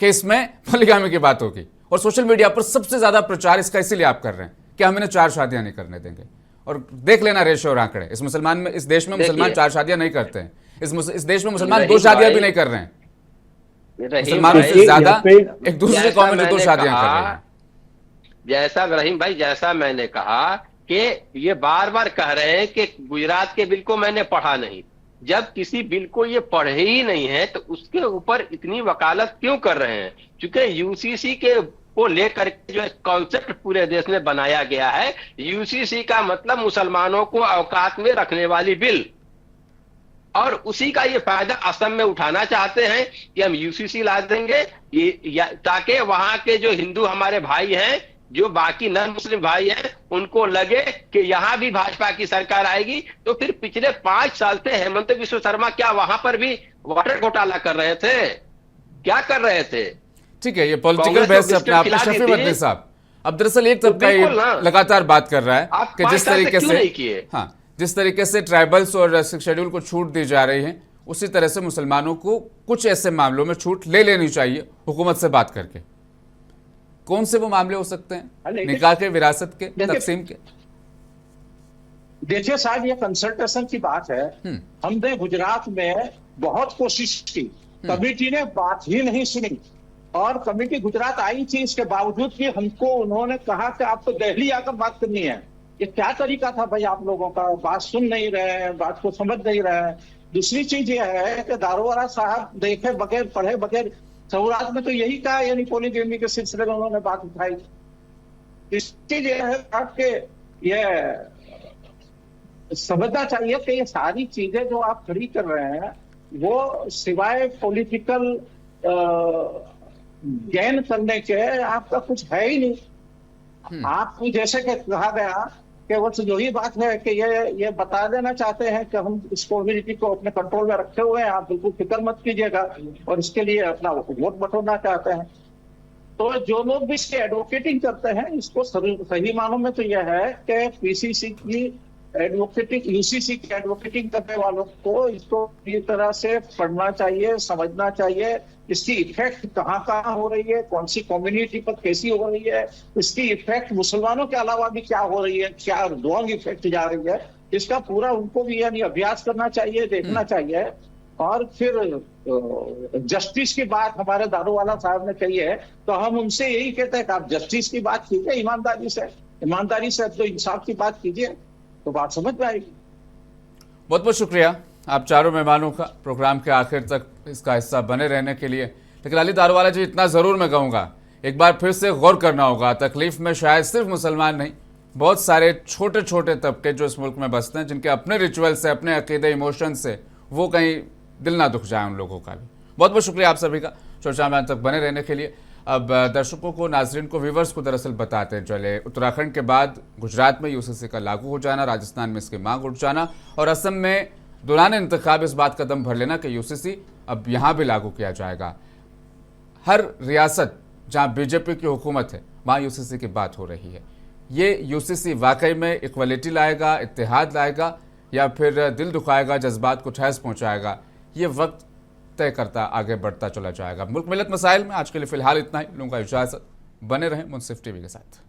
Speaker 1: कि इसमें पॉलीगैमी की बात होगी। और सोशल मीडिया पर सबसे ज्यादा प्रचार इसका इसीलिए आप कर रहे हैं कि हम इन्हें 4 शादियां नहीं करने देंगे। और देख लेना रेशो और आंकड़े, इस देश में मुसलमान 4 शादियां नहीं करते हैं। इस देश में मुसलमान 2 शादियां भी नहीं कर रहे हैं। मुसलमानों से ज्यादा एक दूसरे कौम में जो 2 शादियां कर रहे हैं।
Speaker 5: जैसा रहीम भाई, जैसा मैंने कहा कि ये बार बार कह रहे हैं कि गुजरात के बिल को मैंने पढ़ा नहीं। जब किसी बिल को ये पढ़े ही नहीं है तो उसके ऊपर इतनी वकालत क्यों कर रहे हैं? क्योंकि यूसीसी के को लेकर जो कॉन्सेप्ट पूरे देश में बनाया गया है, यूसीसी का मतलब मुसलमानों को औकात में रखने वाली बिल, और उसी का ये फायदा असम में उठाना चाहते हैं कि हम यूसीसी ला देंगे ताकि वहां के जो हिंदू हमारे भाई हैं, जो बाकी नॉन मुस्लिम भाई हैं, उनको लगे कि यहां भी भाजपा की सरकार आएगी। तो फिर पिछले 5 साल से हेमंत बिस्व शर्मा क्या वहां पर भी वाटर घोटाला कर रहे थे? क्या कर रहे थे?
Speaker 1: ठीक है, ये पॉलिटिकल बहस से अपने आप में शफी मदनी साहब, अब दरअसल एक तबका ये लगातार बात कर रहा है कि जिस तरीके से जिस तरीके से ट्राइबल्स और शेड्यूल को छूट दी जा रही है, उसी तरह से मुसलमानों को कुछ ऐसे मामलों में छूट ले लेनी चाहिए हुकूमत से बात करके। कौन से वो मामले हो सकते हैं,
Speaker 3: लेकिन-
Speaker 1: निकाह के, विरासत के,
Speaker 3: देखिए-
Speaker 1: तकसीम के?
Speaker 3: देखिए साहब, ये कंसल्टेशन की बात है। हमने गुजरात में बहुत कोशिश की, कमेटी ने बात ही नहीं सुनी, और कमेटी गुजरात आई थी, इसके बावजूद भी हमको उन्होंने कहा कि आपको दिल्ली आकर बात करनी है। ये क्या तरीका था भाई आप लोगों का? बात सुन नहीं रहे हैं, बात को समझ नहीं रहे हैं। दूसरी चीज ये है कि दारोवाला साहब देखे बगैर, पढ़े बगैर, सौराष्ट्र में तो यही कहा, यानी पॉलीगेमी के सिलसिले में उन्होंने बात उठाई। इसके लिए है आपके ये समझना चाहिए कि ये सारी चीजें जो आप खड़ी कर रहे हैं वो सिवाय पॉलिटिकल गेन करने के आपका कुछ है ही नहीं। आपको जैसे कि कहा गया कि वो जो ही बात है कि ये बता देना चाहते हैं कि हम इस कम्युनिटी को अपने कंट्रोल में रखे हुए हैं, आप बिल्कुल फिक्र मत कीजिएगा, और इसके लिए अपना वोट बटोरना चाहते हैं। तो जो लोग भी इसके एडवोकेटिंग करते हैं, इसको सही मानों में तो यह है कि पीसीसी की एडवोकेटिंग, यूसीसी की एडवोकेटिंग करने वालों को इसको पूरी तरह से पढ़ना चाहिए, समझना चाहिए, इसकी इफेक्ट कहाँ कहाँ हो रही है, कौन सी कम्युनिटी पर कैसी हो रही है, इसकी इफेक्ट मुसलमानों के अलावा भी क्या हो रही है, क्या रॉन्ग इफेक्ट जा रही है, इसका पूरा उनको भी यानी अभ्यास करना चाहिए, देखना चाहिए। और फिर जस्टिस की बात हमारे दारूवाला साहब ने कही है, तो हम उनसे यही कहते हैं कि आप जस्टिस की बात कीजिए ईमानदारी से तो इंसाफ की बात कीजिए, तो बात समझ में आएगी।
Speaker 1: बहुत बहुत शुक्रिया आप चारों मेहमानों का प्रोग्राम के आखिर तक इसका हिस्सा बने रहने के लिए। लेकिन अली दारूवाला जी, इतना ज़रूर मैं कहूँगा, एक बार फिर से गौर करना होगा, तकलीफ में शायद सिर्फ मुसलमान नहीं, बहुत सारे छोटे छोटे तबके जो इस मुल्क में बसते हैं, जिनके अपने रिचुअल से, अपने अकीदे, इमोशन से वो कहीं दिल ना दुख जाए उन लोगों का भी। बहुत बहुत शुक्रिया आप सभी का चर्चा में अंत तक बने रहने के लिए। अब दर्शकों को, नाजरीन को, व्यूवर्स को दरअसल बताते चले, उत्तराखंड के बाद गुजरात में यूसीसी का लागू हो जाना, राजस्थान में इसकी मांग उठ जाना और असम में दौरान इंतखाब इस बात का दम भर लेना कि यूसीसी अब यहाँ भी लागू किया जाएगा। हर रियासत जहाँ बीजेपी की हुकूमत है वहाँ यूसीसी की बात हो रही है। ये यूसीसी वाकई में इक्वलिटी लाएगा, इत्तेहाद लाएगा, या फिर दिल दुखाएगा, जज्बात को ठेस पहुँचाएगा, ये वक्त तय करता आगे बढ़ता चला जाएगा। मुल्क मिलत मसाइल में आज के लिए फिलहाल इतना ही। लूँगा इजाज़त, बने रहें मुंसिफ टीवी के साथ।